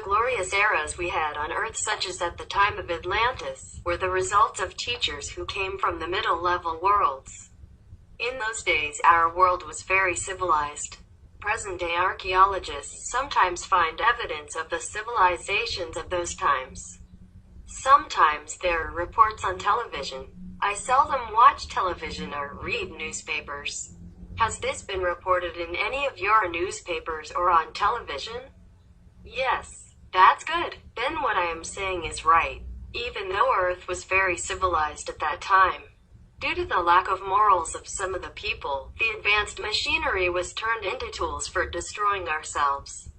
The glorious eras we had on Earth, such as at the time of Atlantis, were the results of teachers who came from the middle-level worlds. In those days, our world was very civilized. Present-day archaeologists sometimes find evidence of the civilizations of those times. Sometimes there are reports on television. I seldom watch television or read newspapers. Has this been reported in any of your newspapers or on television? Yes, that's good. Then what I am saying is right. Even though Earth was very civilized at that time, due to the lack of morals of some of the people, the advanced machinery was turned into tools for destroying ourselves.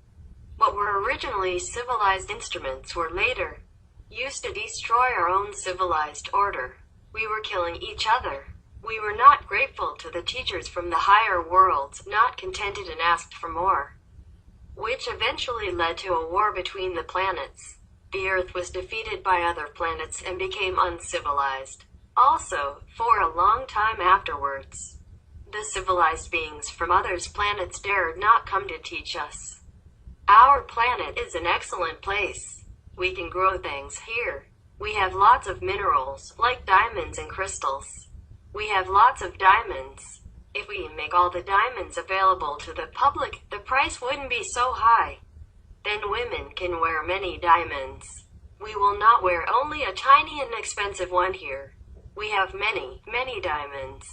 What were originally civilized instruments were later used to destroy our own civilized order. We were killing each other. We were not grateful to the teachers from the higher worlds, not contented and asked for more, which eventually led to a war between the planets. The Earth was defeated by other planets and became uncivilized. Also, for a long time afterwards, the civilized beings from other planets dared not come to teach us. Our planet is an excellent place. We can grow things here. We have lots of minerals, like diamonds and crystals. We have lots of diamonds. If we make all the diamonds available to the public, the price wouldn't be so high. Then women can wear many diamonds. We will not wear only a tiny and expensive one here. We have many, many diamonds.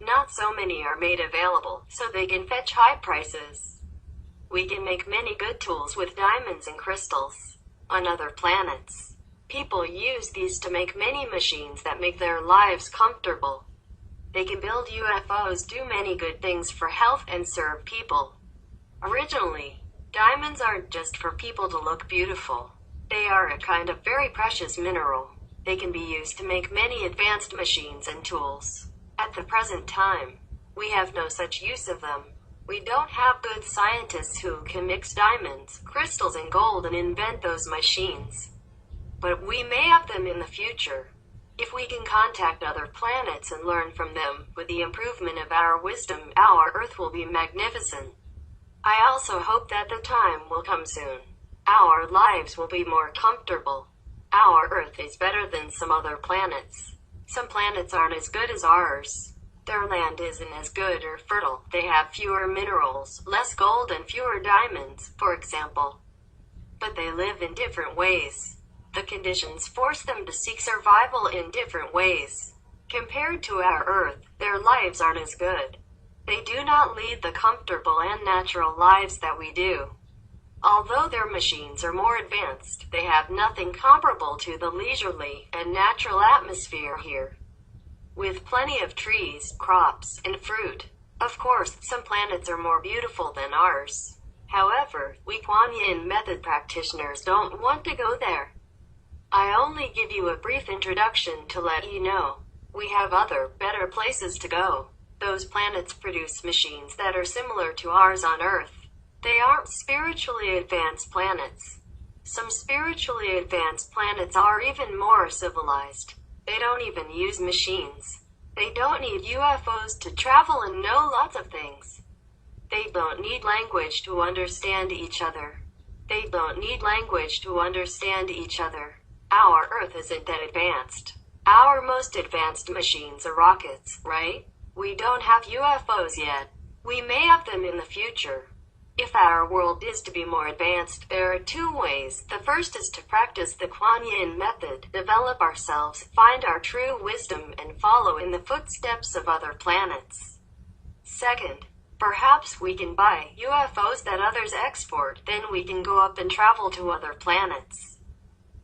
Not so many are made available, so they can fetch high prices. We can make many good tools with diamonds and crystals. On other planets, people use these to make many machines that make their lives comfortable. They can build UFOs, do many good things for health, and serve people. Originally, diamonds aren't just for people to look beautiful. They are a kind of very precious mineral. They can be used to make many advanced machines and tools. At the present time, we have no such use of them. We don't have good scientists who can mix diamonds, crystals, and gold and invent those machines. But we may have them in the future. If we can contact other planets and learn from them, with the improvement of our wisdom, our Earth will be magnificent. I also hope that the time will come soon. Our lives will be more comfortable. Our Earth is better than some other planets. Some planets aren't as good as ours. Their land isn't as good or fertile. They have fewer minerals, less gold, and fewer diamonds, for example. But they live in different ways. The conditions force them to seek survival in different ways. Compared to our Earth, their lives aren't as good. They do not lead the comfortable and natural lives that we do. Although their machines are more advanced, they have nothing comparable to the leisurely and natural atmosphere here, with plenty of trees, crops, and fruit. Of course, some planets are more beautiful than ours. However, we THIên method practitioners don't want to go there. I only give you a brief introduction to let you know. We have other, better places to go. Those planets produce machines that are similar to ours on Earth. They aren't spiritually advanced planets. Some spiritually advanced planets are even more civilized. They don't even use machines. They don't need UFOs to travel and know lots of things. They don't need language to understand each other. They don't need language to understand each other. Our Earth isn't that advanced. Our most advanced machines are rockets, right? We don't have UFOs yet. We may have them in the future. If our world is to be more advanced, there are two ways. The first is to practice the THIên method, develop ourselves, find our true wisdom, and follow in the footsteps of other planets. Second, perhaps we can buy UFOs that others export, then we can go up and travel to other planets.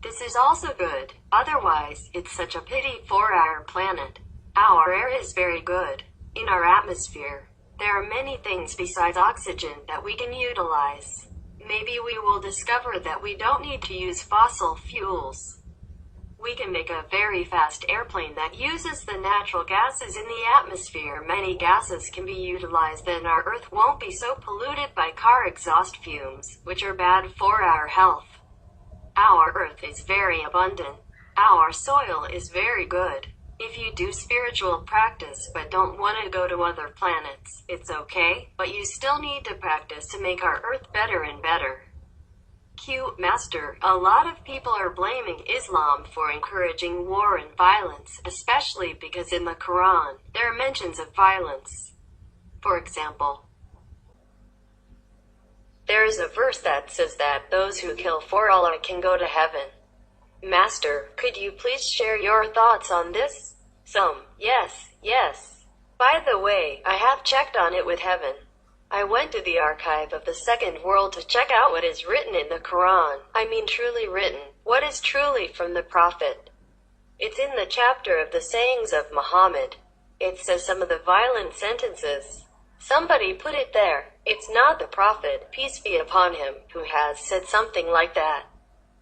This is also good. Otherwise, it's such a pity for our planet. Our air is very good. In our atmosphere, there are many things besides oxygen that we can utilize. Maybe we will discover that we don't need to use fossil fuels. We can make a very fast airplane that uses the natural gases in the atmosphere. Many gases can be utilized, then our Earth won't be so polluted by car exhaust fumes, which are bad for our health. Our Earth is very abundant. Our soil is very good. If you do spiritual practice but don't want to go to other planets, it's okay, but you still need to practice to make our Earth better and better. Master, a lot of people are blaming Islam for encouraging war and violence, especially because in the Quran, there are mentions of violence. For example, there is a verse that says that those who kill for Allah can go to heaven. Master, could you please share your thoughts on this? Yes. By the way, I have checked on it with heaven. I went to the archive of the second world to check out what is written in the Quran. I mean truly written. What is truly from the Prophet? It's in the chapter of the sayings of Muhammad. It says some of the violent sentences. Somebody put it there. It's not the Prophet, peace be upon him, who has said something like that.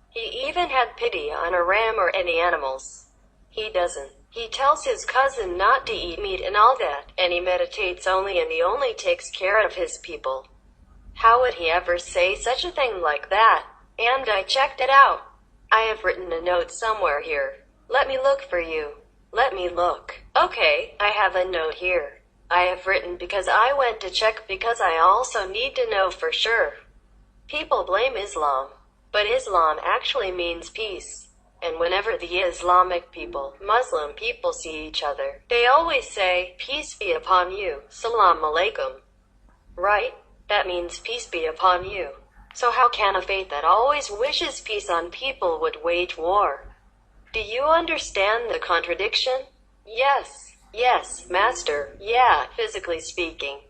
He even had pity on a ram or any animals. He doesn't. He tells his cousin not to eat meat and all that, and he meditates only and he only takes care of his people. How would he ever say such a thing like that? And I checked it out. I have written a note somewhere here. Let me look for you. Let me look. Okay, I have a note here. I have written because I went to check because I also need to know for sure. People blame Islam, but Islam actually means peace. And whenever the Islamic people, Muslim people see each other, they always say, peace be upon you, salam alaikum. Right? That means peace be upon you. So how can a faith that always wishes peace on people would wage war? Do you understand the contradiction? Yes, Master, yeah, physically speaking.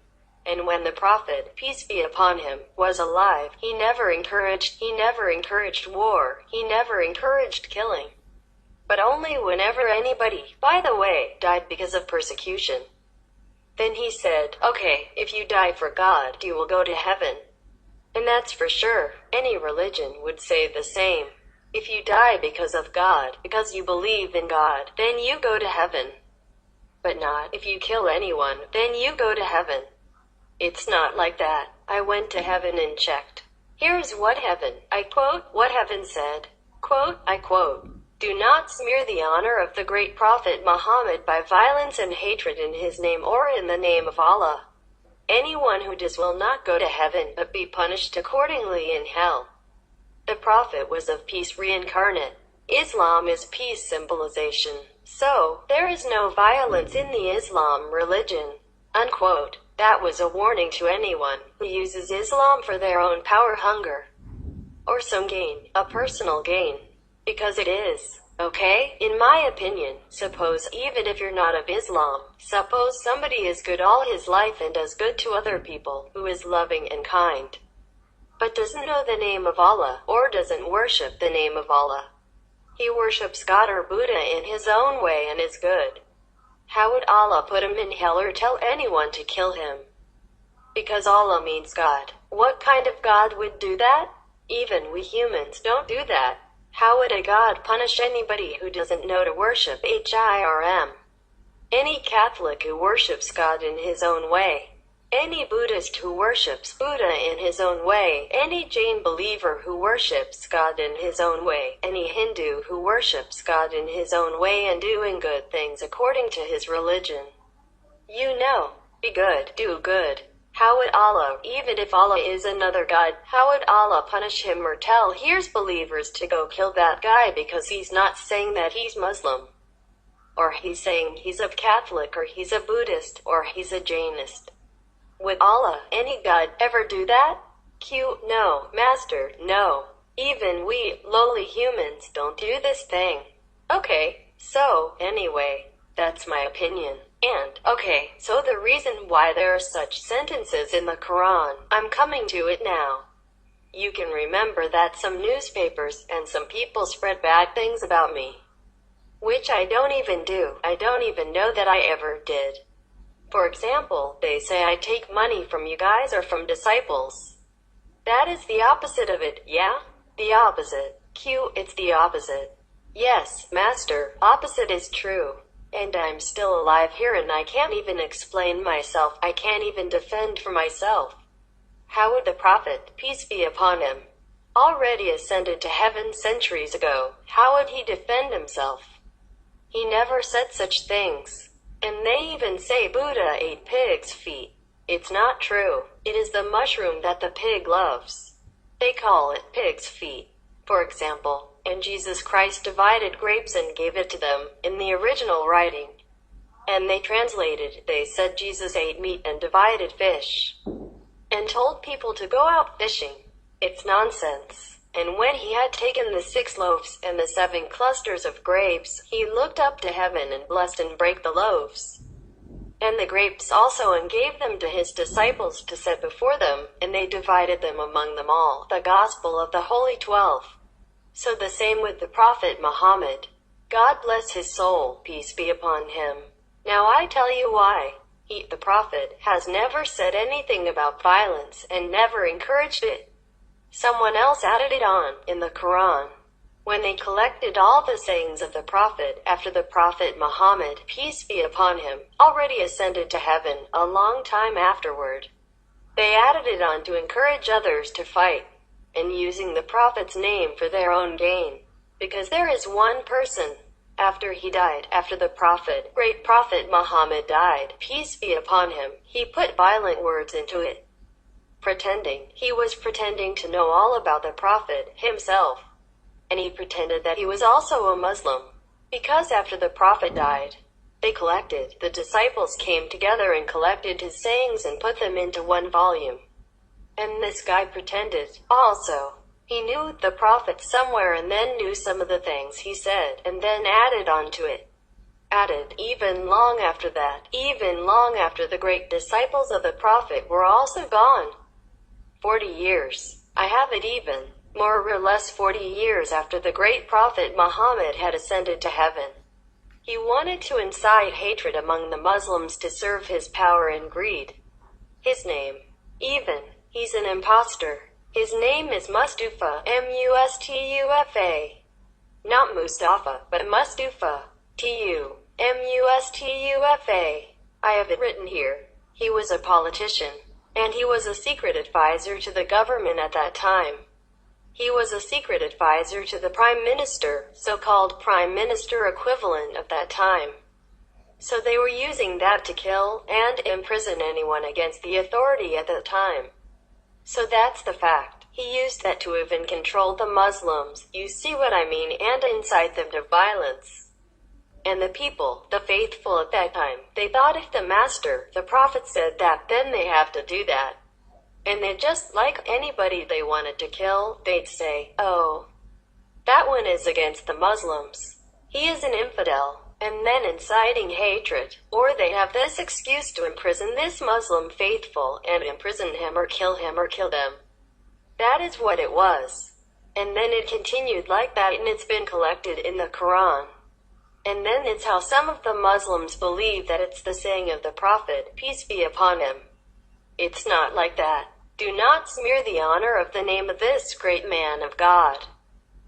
And when the Prophet, peace be upon him, was alive, he never encouraged war, he never encouraged killing. But only whenever anybody, by the way, died because of persecution. Then he said, okay, if you die for God, you will go to heaven. And that's for sure. Any religion would say the same. If you die because of God, because you believe in God, then you go to heaven. But not if you kill anyone, then you go to heaven. It's not like that. I went to heaven and checked. Here's what heaven, I quote, what heaven said. Quote, I quote, do not smear the honor of the great Prophet Muhammad by violence and hatred in his name or in the name of Allah. Anyone who does will not go to heaven but be punished accordingly in hell. The Prophet was of peace reincarnate. Islam is peace symbolization. So, there is no violence in the Islam religion. Unquote. That was a warning to anyone who uses Islam for their own power hunger. Or some gain, a personal gain. Because it is. Okay? In my opinion, suppose even if you're not of Islam, suppose somebody is good all his life and does good to other people, who is loving and kind, but doesn't know the name of Allah, or doesn't worship the name of Allah. He worships God or Buddha in his own way and is good. How would Allah put him in hell or tell anyone to kill him? Because Allah means God. What kind of God would do that? Even we humans don't do that. How would a God punish anybody who doesn't know to worship HIRM? Any Catholic who worships God in his own way. Any Buddhist who worships Buddha in his own way. Any Jain believer who worships God in his own way. Any Hindu who worships God in his own way and doing good things according to his religion. You know, be good, do good. How would Allah, even if Allah is another God, how would Allah punish him or tell here's believers to go kill that guy because he's not saying that he's Muslim? Or he's saying he's a Catholic or he's a Buddhist or he's a Jainist. Would Allah, any God, ever do that? No, Master, no. Even we, lowly humans, don't do this thing. Okay, so, anyway, that's my opinion. And, okay, so the reason why there are such sentences in the Quran, I'm coming to it now. You can remember that some newspapers and some people spread bad things about me. Which I don't even do. I don't even know that I ever did. For example, they say I take money from you guys or from disciples. That is the opposite of it, yeah? The opposite. It's the opposite. Yes, Master, opposite is true. And I'm still alive here and I can't even explain myself. I can't even defend for myself. How would the Prophet, peace be upon him, already ascended to heaven centuries ago, how would he defend himself? He never said such things. And they even say Buddha ate pig's feet. It's not true. It is the mushroom that the pig loves. They call it pig's feet, for example, and Jesus Christ divided grapes and gave it to them, in the original writing. And they translated, they said Jesus ate meat and divided fish, and told people to go out fishing. It's nonsense. And when he had taken the 6 loaves and the 7 clusters of grapes, he looked up to heaven and blessed and brake the loaves, and the grapes also, and gave them to his disciples to set before them, and they divided them among them all. The Gospel of the Holy 12. So the same with the Prophet Muhammad. God bless his soul, peace be upon him. Now I tell you why. He, the Prophet, has never said anything about violence and never encouraged it. Someone else added it on, in the Quran. When they collected all the sayings of the Prophet after the Prophet Muhammad, peace be upon him, already ascended to heaven a long time afterward, they added it on to encourage others to fight, and using the Prophet's name for their own gain. Because there is one person, after he died, after the Prophet, great Prophet Muhammad died, peace be upon him, he put violent words into it, he was pretending to know all about the Prophet himself. And he pretended that he was also a Muslim. Because after the Prophet died, the disciples came together and collected his sayings and put them into one volume. And this guy pretended, also. He knew the Prophet somewhere and then knew some of the things he said, and then added on to it. Added, even long after that, even long after the great disciples of the Prophet were also gone. 40 years. I have it even, more or less 40 years after the great Prophet Muhammad had ascended to heaven. He wanted to incite hatred among the Muslims to serve his power and greed. His name, even, he's an impostor. His name is Mustafa, M-U-S-T-U-F-A. Not Mustafa, but Mustafa, T-U-M-U-S-T-U-F-A. I have it written here. He was a politician, and he was a secret advisor to the government at that time. He was a secret advisor to the prime minister, so-called prime minister equivalent of that time. So they were using that to kill and imprison anyone against the authority at the time. So that's the fact. He used that to even control the Muslims, you see what I mean, and incite them to violence. And the people, the faithful at that time, they thought if the master, the Prophet said that, then they have to do that. And they just like anybody they wanted to kill, they'd say, oh, that one is against the Muslims. He is an infidel, and then inciting hatred. Or they have this excuse to imprison this Muslim faithful and imprison him or kill them. That is what it was. And then it continued like that, and it's been collected in the Quran. And then it's how some of the Muslims believe that it's the saying of the Prophet, peace be upon him. It's not like that. Do not smear the honor of the name of this great man of God.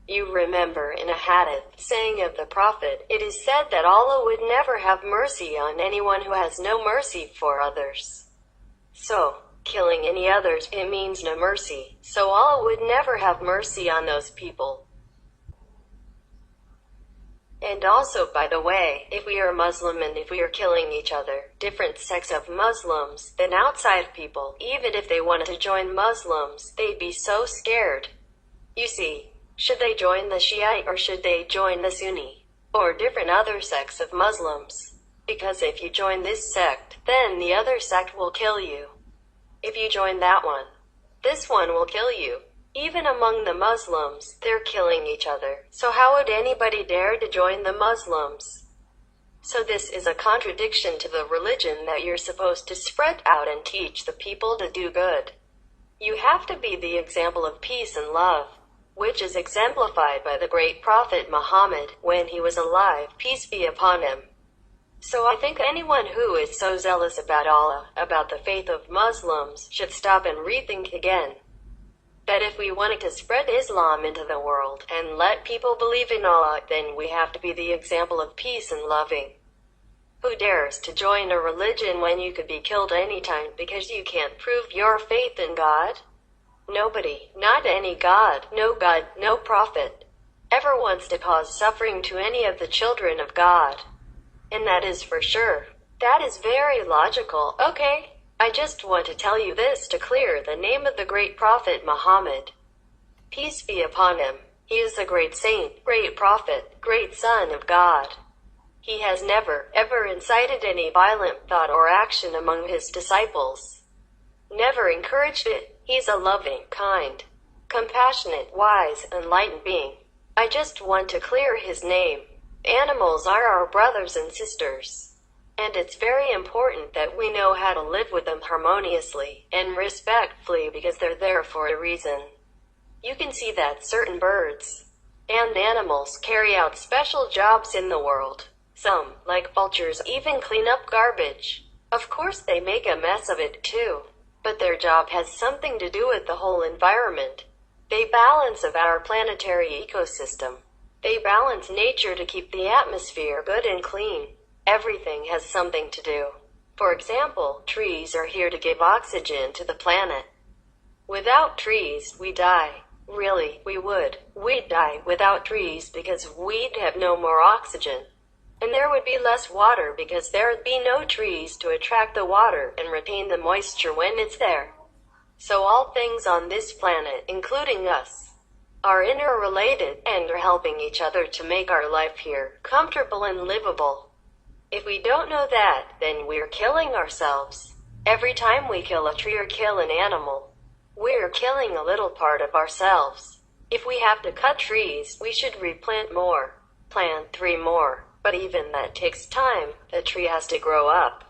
You remember in a hadith, saying of the Prophet, it is said that Allah would never have mercy on anyone who has no mercy for others. So, killing any others, it means no mercy. So Allah would never have mercy on those people. And also, by the way, if we are Muslim and if we are killing each other, different sects of Muslims, then outside people, even if they wanted to join Muslims, they'd be so scared. You see, should they join the Shiite or should they join the Sunni? Or different other sects of Muslims? Because if you join this sect, then the other sect will kill you. If you join that one, this one will kill you. Even among the Muslims, they're killing each other. So how would anybody dare to join the Muslims? So this is a contradiction to the religion that you're supposed to spread out and teach the people to do good. You have to be the example of peace and love, which is exemplified by the great Prophet Muhammad when he was alive, peace be upon him. So I think anyone who is so zealous about Allah, about the faith of Muslims, should stop and rethink again. That if we wanted to spread Islam into the world and let people believe in Allah, then we have to be the example of peace and loving. Who dares to join a religion when you could be killed anytime because you can't prove your faith in God? Nobody, not any God, no prophet, ever wants to cause suffering to any of the children of God. And that is for sure. That is very logical, okay? I just want to tell you this to clear the name of the great Prophet Muhammad. Peace be upon him. He is a great saint, great prophet, great son of God. He has never, ever incited any violent thought or action among his disciples. Never encouraged it. He's a loving, kind, compassionate, wise, enlightened being. I just want to clear his name. Animals are our brothers and sisters. And it's very important that we know how to live with them harmoniously and respectfully because they're there for a reason. You can see that certain birds and animals carry out special jobs in the world. Some, like vultures, even clean up garbage. Of course they make a mess of it too, but their job has something to do with the whole environment. They balance of our planetary ecosystem. They balance nature to keep the atmosphere good and clean. Everything has something to do. For example, trees are here to give oxygen to the planet. Without trees, we die. Really, we would. We'd die without trees because we'd have no more oxygen. And there would be less water because there would be no trees to attract the water and retain the moisture when it's there. So all things on this planet, including us, are interrelated and are helping each other to make our life here comfortable and livable. If we don't know that, then we're killing ourselves. Every time we kill a tree or kill an animal, we're killing a little part of ourselves. If we have to cut trees, we should replant more. Plant 3 more. But even that takes time. The tree has to grow up.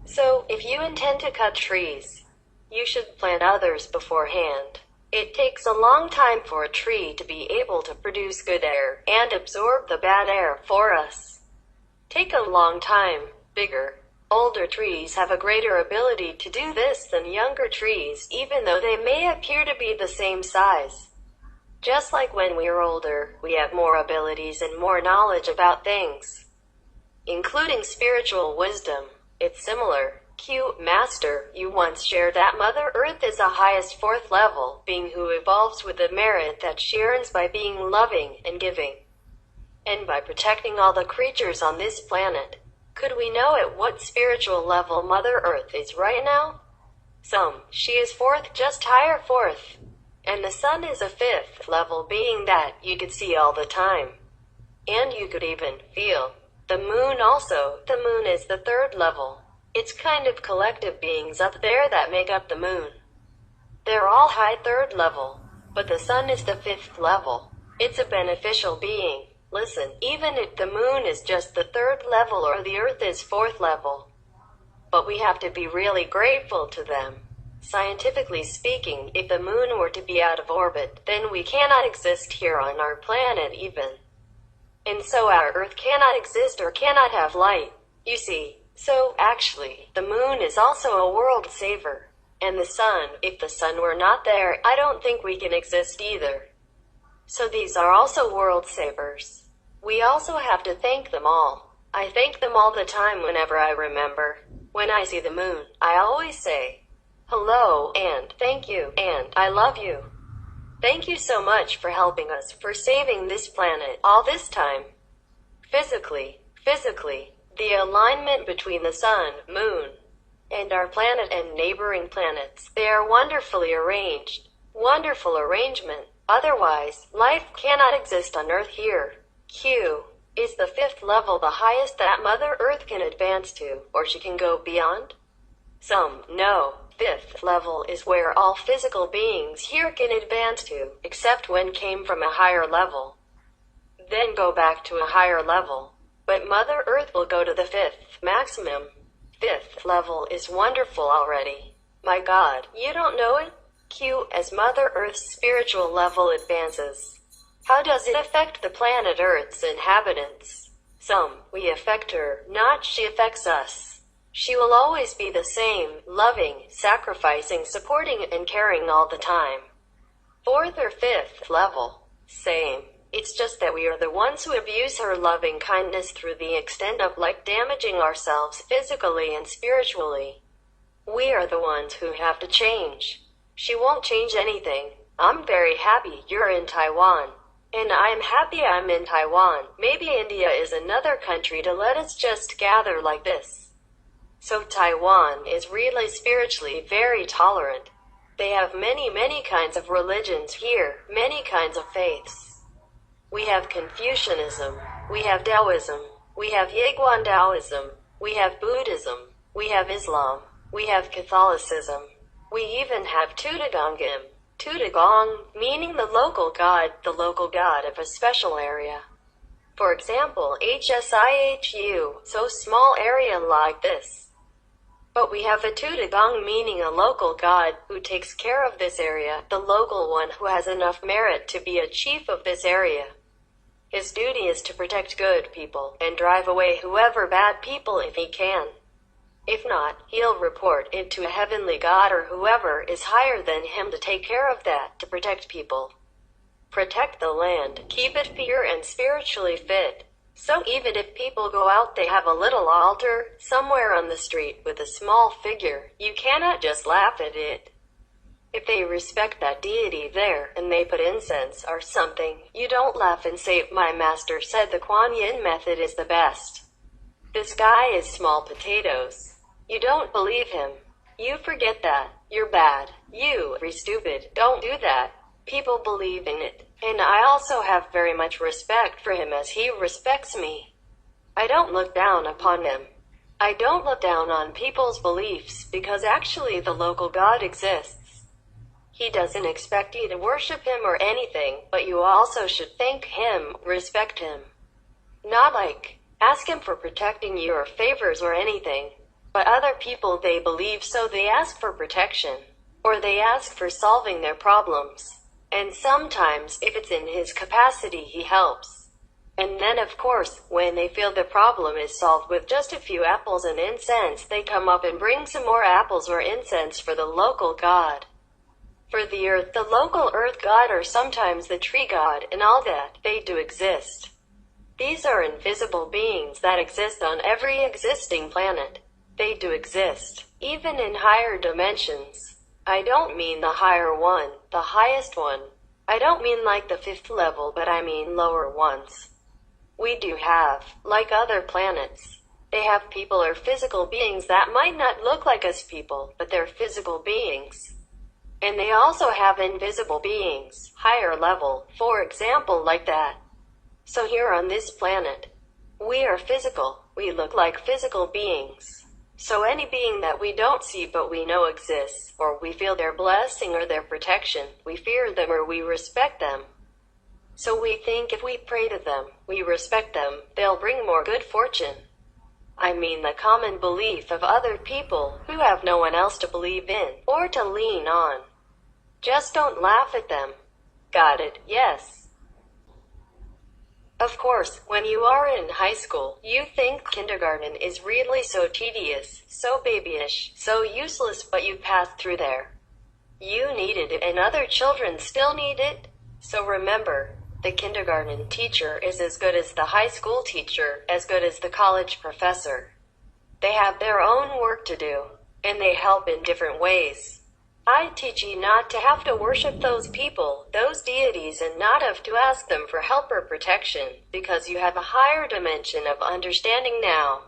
So, if you intend to cut trees, you should plant others beforehand. It takes a long time for a tree to be able to produce good air and absorb the bad air for us. Take a long time. Bigger, older trees have a greater ability to do this than younger trees, even though they may appear to be the same size. Just like when we're older, we have more abilities and more knowledge about things, including spiritual wisdom. It's similar. Master, you once shared that Mother Earth is the highest 4th level being who evolves with the merit that she earns by being loving and giving, and by protecting all the creatures on this planet. Could we know at what spiritual level Mother Earth is right now? She is 4th, just higher 4th. And the sun is a 5th level being that you could see all the time. And you could even feel. The moon also. The moon is the 3rd level. It's kind of collective beings up there that make up the moon. They're all high 3rd level. But the sun is the 5th level. It's a beneficial being. Listen, even if the moon is just the 3rd level or the earth is 4th level. But we have to be really grateful to them. Scientifically speaking, if the moon were to be out of orbit, then we cannot exist here on our planet even. And so our Earth cannot exist or cannot have light. You see, so actually, the moon is also a world saver. And the sun, if the sun were not there, I don't think we can exist either. So these are also world savers. We also have to thank them all. I thank them all the time whenever I remember. When I see the moon, I always say, hello, and thank you, and I love you. Thank you so much for helping us, for saving this planet all this time. Physically, the alignment between the sun, moon, and our planet and neighboring planets, they are wonderfully arranged. Wonderful arrangement. Otherwise, life cannot exist on Earth here. Is the 5th level the highest that Mother Earth can advance to, or she can go beyond? No. 5th level is where all physical beings here can advance to, except when came from a higher level. Then go back to a higher level. But Mother Earth will go to the 5th maximum. 5th level is wonderful already. My God, you don't know it? As Mother Earth's spiritual level advances, how does it affect the planet Earth's inhabitants? We affect her, not she affects us. She will always be the same, loving, sacrificing, supporting, and caring all the time. 4th or 5th level, same. It's just that we are the ones who abuse her loving kindness through the extent of damaging ourselves physically and spiritually. We are the ones who have to change. She won't change anything. I'm very happy you're in Taiwan. And I'm happy I'm in Taiwan. Maybe India is another country to let us just gather like this. So Taiwan is really spiritually very tolerant. They have many kinds of religions here, many kinds of faiths. We have Confucianism, we have Taoism, we have Yiguan Taoism, we have Buddhism, we have Islam, we have Catholicism. We even have Tudagong, meaning the local god of a special area. For example, HSIHU, so small area like this. But we have a Tudagong, meaning a local god who takes care of this area, the local one who has enough merit to be a chief of this area. His duty is to protect good people and drive away whoever bad people if he can. If not, he'll report it to a heavenly god or whoever is higher than him to take care of that, to protect people. Protect the land, keep it pure and spiritually fit. So even if people go out, they have a little altar somewhere on the street with a small figure, you cannot just laugh at it. If they respect that deity there and they put incense or something, you don't laugh and say, "My master said the Kuan Yin method is the best. This guy is small potatoes." You don't believe him. You forget that. You're bad. You are stupid. Don't do that. People believe in it. And I also have very much respect for him as he respects me. I don't look down upon him. I don't look down on people's beliefs because actually the local god exists. He doesn't expect you to worship him or anything, but you also should thank him, respect him. Not like, ask him for protecting you or favors or anything. But other people, they believe, so they ask for protection. Or they ask for solving their problems. And sometimes, if it's in his capacity, he helps. And then of course, when they feel the problem is solved with just a few apples and incense, they come up and bring some more apples or incense for the local god. For the earth, the local earth god, or sometimes the tree god, and all that, they do exist. These are invisible beings that exist on every existing planet. They do exist, even in higher dimensions. I don't mean the higher one, the highest one. I don't mean like the 5th level, but I mean lower ones. We do have, like other planets, they have people or physical beings that might not look like us people, but they're physical beings. And they also have invisible beings, higher level, for example, like that. So here on this planet, we are physical, we look like physical beings. So any being that we don't see but we know exists, or we feel their blessing or their protection, we fear them or we respect them. So we think if we pray to them, we respect them, they'll bring more good fortune. I mean the common belief of other people who have no one else to believe in or to lean on. Just don't laugh at them. Got it? Yes. Of course, when you are in high school, you think kindergarten is really so tedious, so babyish, so useless, but you passed through there. You needed it and other children still need it. So remember, the kindergarten teacher is as good as the high school teacher, as good as the college professor. They have their own work to do, and they help in different ways. I teach you not to have to worship those people, those deities, and not have to ask them for help or protection, because you have a higher dimension of understanding now.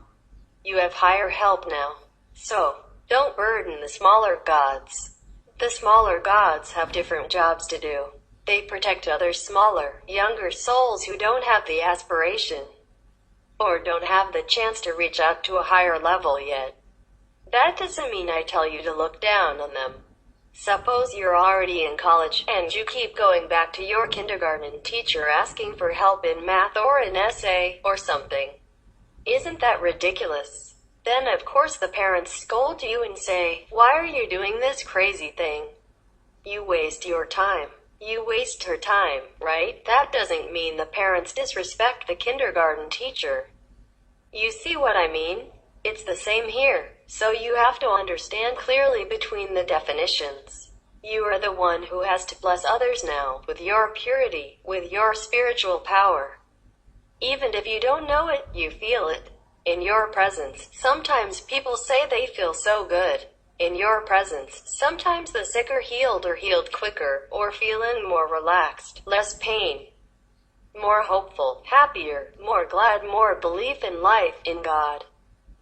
You have higher help now. So, don't burden the smaller gods. The smaller gods have different jobs to do. They protect other smaller, younger souls who don't have the aspiration, or don't have the chance to reach out to a higher level yet. That doesn't mean I tell you to look down on them. Suppose you're already in college and you keep going back to your kindergarten teacher asking for help in math or an essay or something. Isn't that ridiculous? Then of course the parents scold you and say, "Why are you doing this crazy thing? You waste your time. You waste her time, right?" That doesn't mean the parents disrespect the kindergarten teacher. You see what I mean? It's the same here. So you have to understand clearly between the definitions. You are the one who has to bless others now, with your purity, with your spiritual power. Even if you don't know it, you feel it. In your presence, sometimes people say they feel so good. In your presence, sometimes the sick are healed or healed quicker, or feeling more relaxed, less pain, more hopeful, happier, more glad, more belief in life, in God.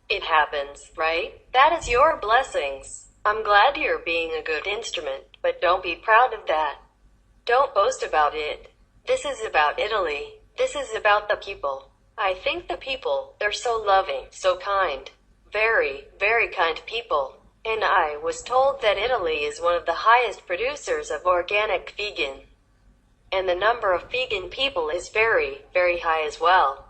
It happens, right? That is your blessings. I'm glad you're being a good instrument. But don't be proud of that. Don't boast about it. This is about Italy. This is about the people. I think the people, they're so loving, so kind. Very, very kind people. And I was told that Italy is one of the highest producers of organic vegan. And the number of vegan people is very, very high as well.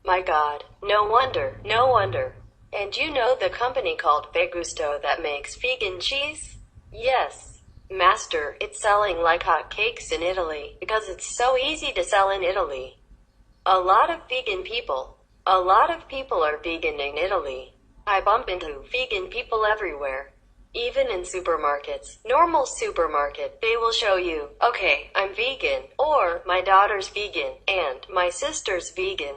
My God, no wonder, no wonder. And you know the company called Vegusto that makes vegan cheese? Yes, Master, it's selling like hotcakes in Italy because it's so easy to sell in Italy. A lot of people are vegan in Italy. I bump into vegan people everywhere. Even in supermarkets, normal supermarket, they will show you, okay, I'm vegan, or my daughter's vegan, and my sister's vegan.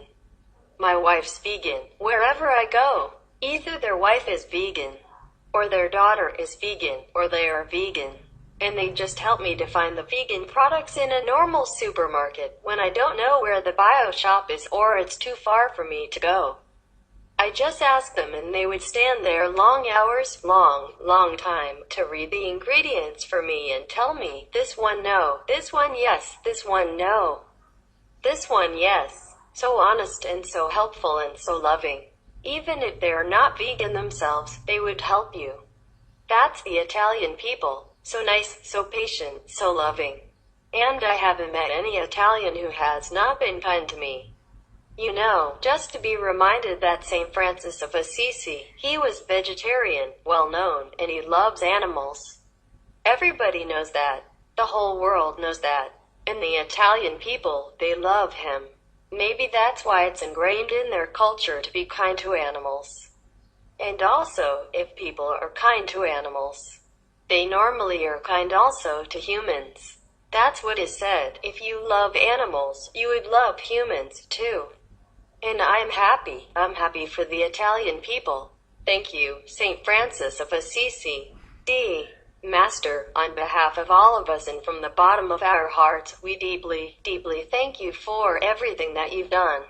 My wife's vegan. Wherever I go, either their wife is vegan, or their daughter is vegan, or they are vegan. And they just help me to find the vegan products in a normal supermarket when I don't know where the bio shop is or it's too far for me to go. I just ask them and they would stand there long hours, long time, to read the ingredients for me and tell me, this one no, this one yes, this one no, this one yes. So honest and so helpful and so loving. Even if they are not vegan themselves, they would help you. That's the Italian people. So nice, so patient, so loving. And I haven't met any Italian who has not been kind to me. You know, just to be reminded that St. Francis of Assisi, he was vegetarian, well known, and he loves animals. Everybody knows that. The whole world knows that. And the Italian people, they love him. Maybe that's why it's ingrained in their culture to be kind to animals. And also, if people are kind to animals, they normally are kind also to humans. That's what is said. If you love animals, you would love humans too. And I'm happy for the Italian people. Thank you, St. Francis of Assisi. Master, on behalf of all of us and from the bottom of our hearts, we deeply, deeply thank you for everything that you've done.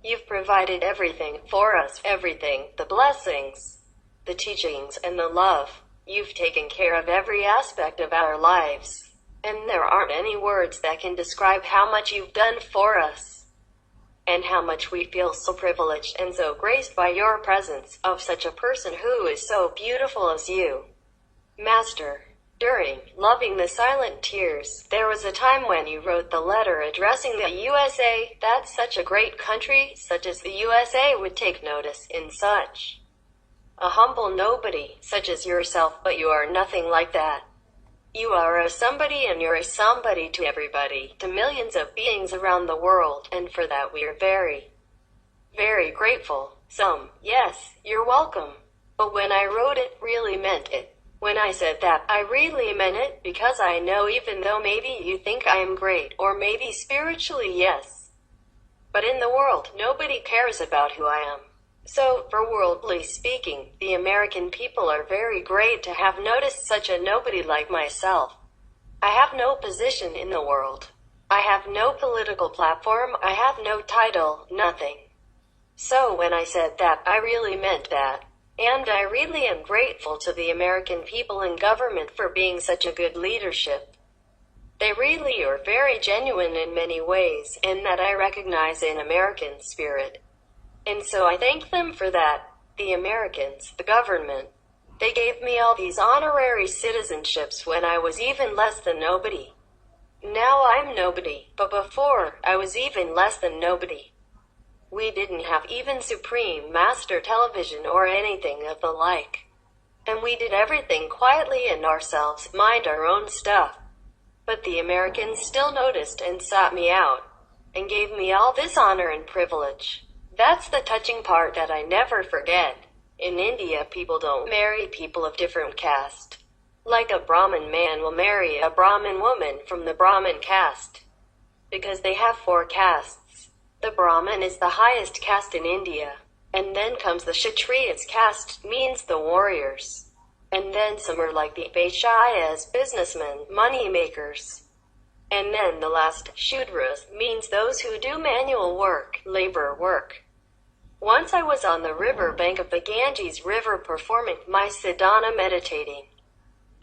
You've provided everything for us, everything, the blessings, the teachings, and the love. You've taken care of every aspect of our lives. And there aren't any words that can describe how much you've done for us. And how much we feel so privileged and so graced by your presence, of such a person who is so beautiful as you. Master, during loving the silent tears, there was a time when you wrote the letter addressing the USA, that such a great country, such as the USA, would take notice in such a humble nobody, such as yourself, but you are nothing like that. You are a somebody and you're a somebody to everybody, to millions of beings around the world, and for that we are very, very grateful. Yes, you're welcome. But when I wrote it, really meant it. When I said that, I really meant it, because I know even though maybe you think I am great, or maybe spiritually yes, but in the world, nobody cares about who I am. So, for worldly speaking, the American people are very great to have noticed such a nobody like myself. I have no position in the world. I have no political platform, I have no title, nothing. So when I said that, I really meant that. And I really am grateful to the American people and government for being such a good leadership. They really are very genuine in many ways, and that I recognize in American spirit. And so I thank them for that. The Americans, the government. They gave me all these honorary citizenships when I was even less than nobody. Now I'm nobody, but before, I was even less than nobody. We didn't have even Supreme Master Television or anything of the like. And we did everything quietly and ourselves, mind our own stuff. But the Americans still noticed and sought me out, and gave me all this honor and privilege. That's the touching part that I never forget. In India, people don't marry people of different caste. Like a Brahmin man will marry a Brahmin woman from the Brahmin caste. Because they have 4 castes. The Brahmin is the highest caste in India. And then comes the Kshatriyas caste, means the warriors. And then some are like the Vaishyas, businessmen, money makers. And then the last, Shudras, means those who do manual work, labor work. Once I was on the river bank of the Ganges River performing my sadhana meditating.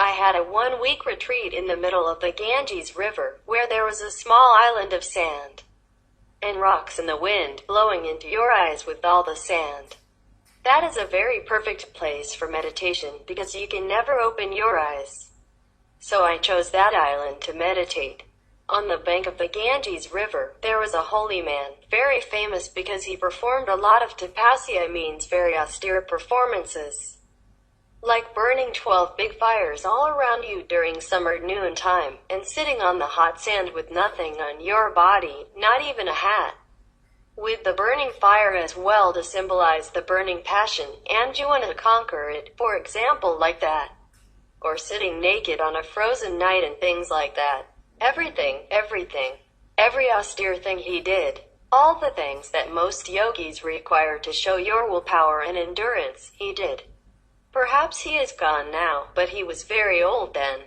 I had a 1-week retreat in the middle of the Ganges River, where there was a small island of sand and rocks and the wind blowing into your eyes with all the sand. That is a very perfect place for meditation because you can never open your eyes. So I chose that island to meditate. On the bank of the Ganges River, there was a holy man, very famous because he performed a lot of tapasya, means very austere performances, like burning 12 big fires all around you during summer noontime, and sitting on the hot sand with nothing on your body, not even a hat, with the burning fire as well to symbolize the burning passion, and you want to conquer it, for example, like that. Or sitting naked on a frozen night and things like that. Everything, every austere thing he did. All the things that most yogis require to show your willpower and endurance, he did. Perhaps he is gone now, but he was very old then.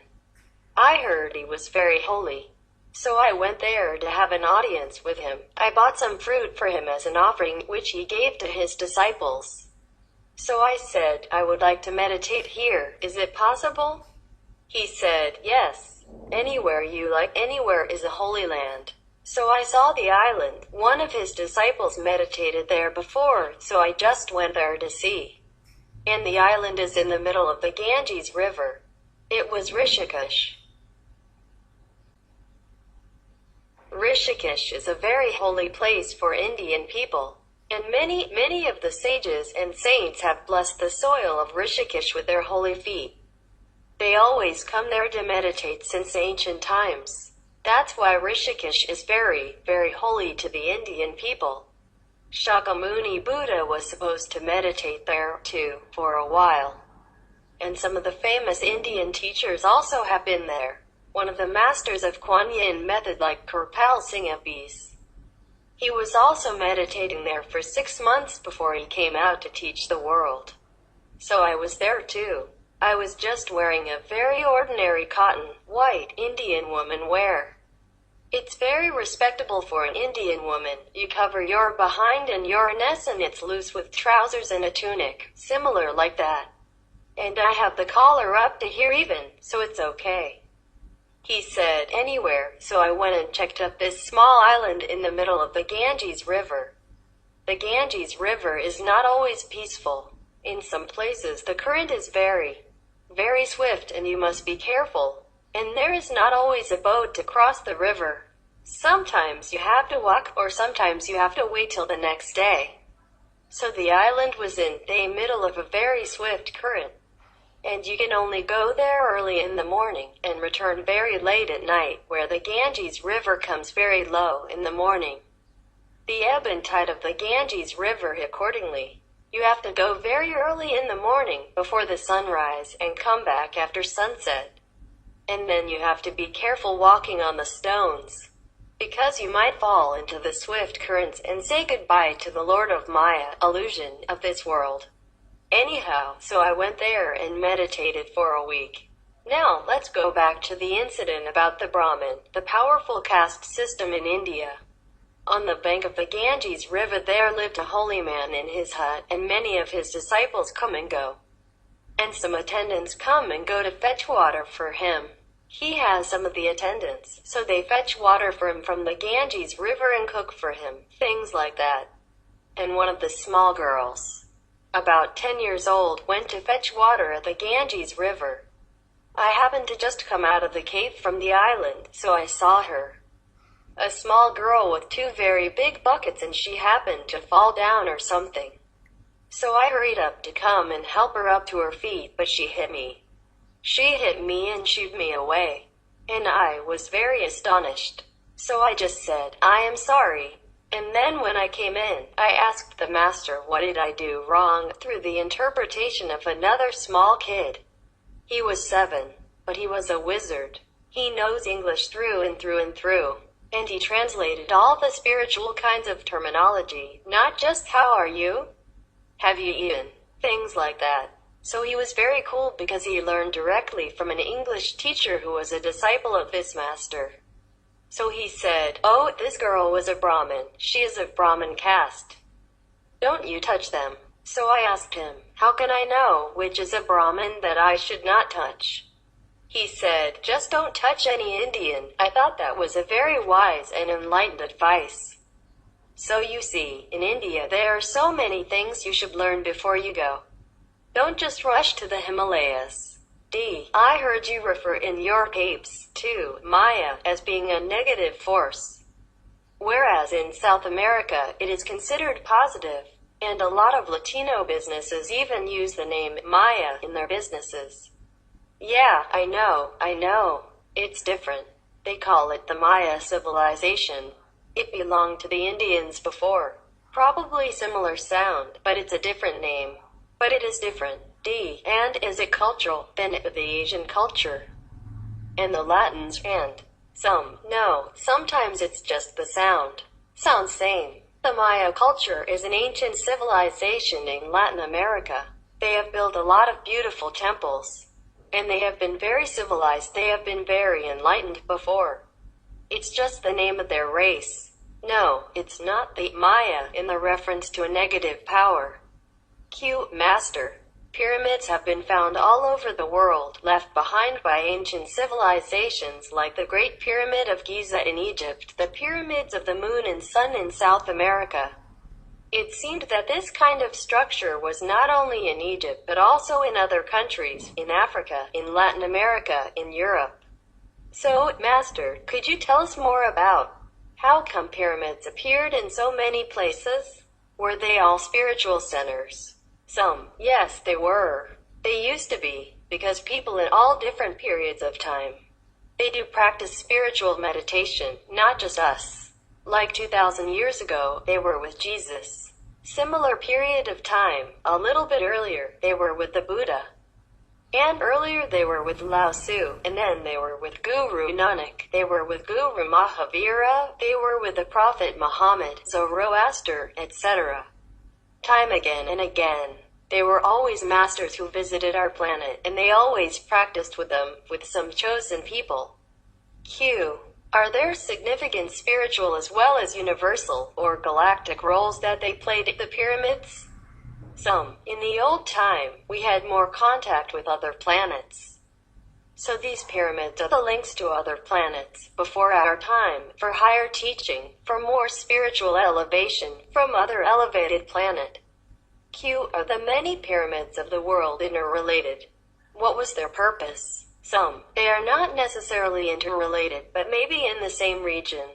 I heard he was very holy. So I went there to have an audience with him. I bought some fruit for him as an offering, which he gave to his disciples. So I said, I would like to meditate here. Is it possible? He said, yes. Anywhere you like. Anywhere is a holy land. So I saw the island. One of his disciples meditated there before, so I just went there to see. And the island is in the middle of the Ganges River. It was Rishikesh. Rishikesh is a very holy place for Indian people. And many of the sages and saints have blessed the soil of Rishikesh with their holy feet. They always come there to meditate since ancient times. That's why Rishikesh is very, very holy to the Indian people. Shakyamuni Buddha was supposed to meditate there, too, for a while. And some of the famous Indian teachers also have been there. One of the masters of Kuan Yin method like Kirpal Singh Abis. He was also meditating there for 6 months before he came out to teach the world. So I was there too. I was just wearing a very ordinary cotton, white Indian woman wear. It's very respectable for an Indian woman. You cover your behind and your knees and it's loose with trousers and a tunic, similar like that. And I have the collar up to here even, so it's okay. He said, anywhere, so I went and checked up this small island in the middle of the Ganges River. The Ganges River is not always peaceful. In some places the current is very, very swift and you must be careful. And there is not always a boat to cross the river. Sometimes you have to walk or sometimes you have to wait till the next day. So the island was in the middle of a very swift current. And you can only go there early in the morning and return very late at night, where the Ganges River comes very low in the morning. The ebb and tide of the Ganges River accordingly. You have to go very early in the morning before the sunrise and come back after sunset. And then you have to be careful walking on the stones, because you might fall into the swift currents and say goodbye to the Lord of Maya, illusion of this world. Anyhow, so I went there and meditated for a week. Now, let's go back to the incident about the Brahmin, the powerful caste system in India. On the bank of the Ganges River there lived a holy man in his hut, and many of his disciples come and go. And some attendants come and go to fetch water for him. He has some of the attendants, so they fetch water for him from the Ganges River and cook for him, things like that. And one of the small girls, about 10 years old, went to fetch water at the Ganges River. I happened to just come out of the cave from the island, so I saw her. A small girl with 2 very big buckets, and she happened to fall down or something. So I hurried up to come and help her up to her feet, but she hit me. She hit me and shooed me away. And I was very astonished. So I just said, I am sorry. And then when I came in, I asked the master what did I do wrong through the interpretation of another small kid. He was 7, but he was a wizard. He knows English through and through and through. And he translated all the spiritual kinds of terminology, not just how are you? Have you eaten? Things like that. So he was very cool because he learned directly from an English teacher who was a disciple of this master. So he said, oh, this girl was a Brahmin. She is of Brahmin caste. Don't you touch them. So I asked him, how can I know which is a Brahmin that I should not touch? He said, "Just don't touch any Indian." I thought that was a very wise and enlightened advice. So you see, in India there are so many things you should learn before you go. Don't just rush to the Himalayas. I heard you refer in your tapes to Maya as being a negative force. Whereas in South America, it is considered positive. And a lot of Latino businesses even use the name Maya in their businesses. Yeah, I know. It's different. They call it the Maya civilization. It belonged to the Indians before. Probably similar sound, but it's a different name. But it is different. And is it cultural? Then the Asian culture. And the Latins, and no, sometimes it's just the sound. Sounds same. The Maya culture is an ancient civilization in Latin America. They have built a lot of beautiful temples. And they have been very civilized. They have been very enlightened before. It's just the name of their race. No, it's not the Maya in the reference to a negative power. Master. Pyramids have been found all over the world, left behind by ancient civilizations like the Great Pyramid of Giza in Egypt, the pyramids of the moon and sun in South America. It seemed that this kind of structure was not only in Egypt but also in other countries, in Africa, in Latin America, in Europe. So, Master, could you tell us more about how come pyramids appeared in so many places? Were they all spiritual centers? Yes, they were. They used to be, because people in all different periods of time. They do practice spiritual meditation, not just us. Like 2,000 years ago, they were with Jesus. Similar period of time, a little bit earlier, they were with the Buddha. And earlier they were with Lao Tzu, and then they were with Guru Nanak, they were with Guru Mahavira, they were with the Prophet Muhammad, Zoroaster, etc. Time again and again. They were always masters who visited our planet, and they always practiced with them, with some chosen people. Are there significant spiritual as well as universal, or galactic roles that they played at the pyramids? In the old time, we had more contact with other planets. So these pyramids are the links to other planets, before our time, for higher teaching, for more spiritual elevation, from other elevated planet. Are the many pyramids of the world interrelated? What was their purpose? They are not necessarily interrelated, but maybe in the same region.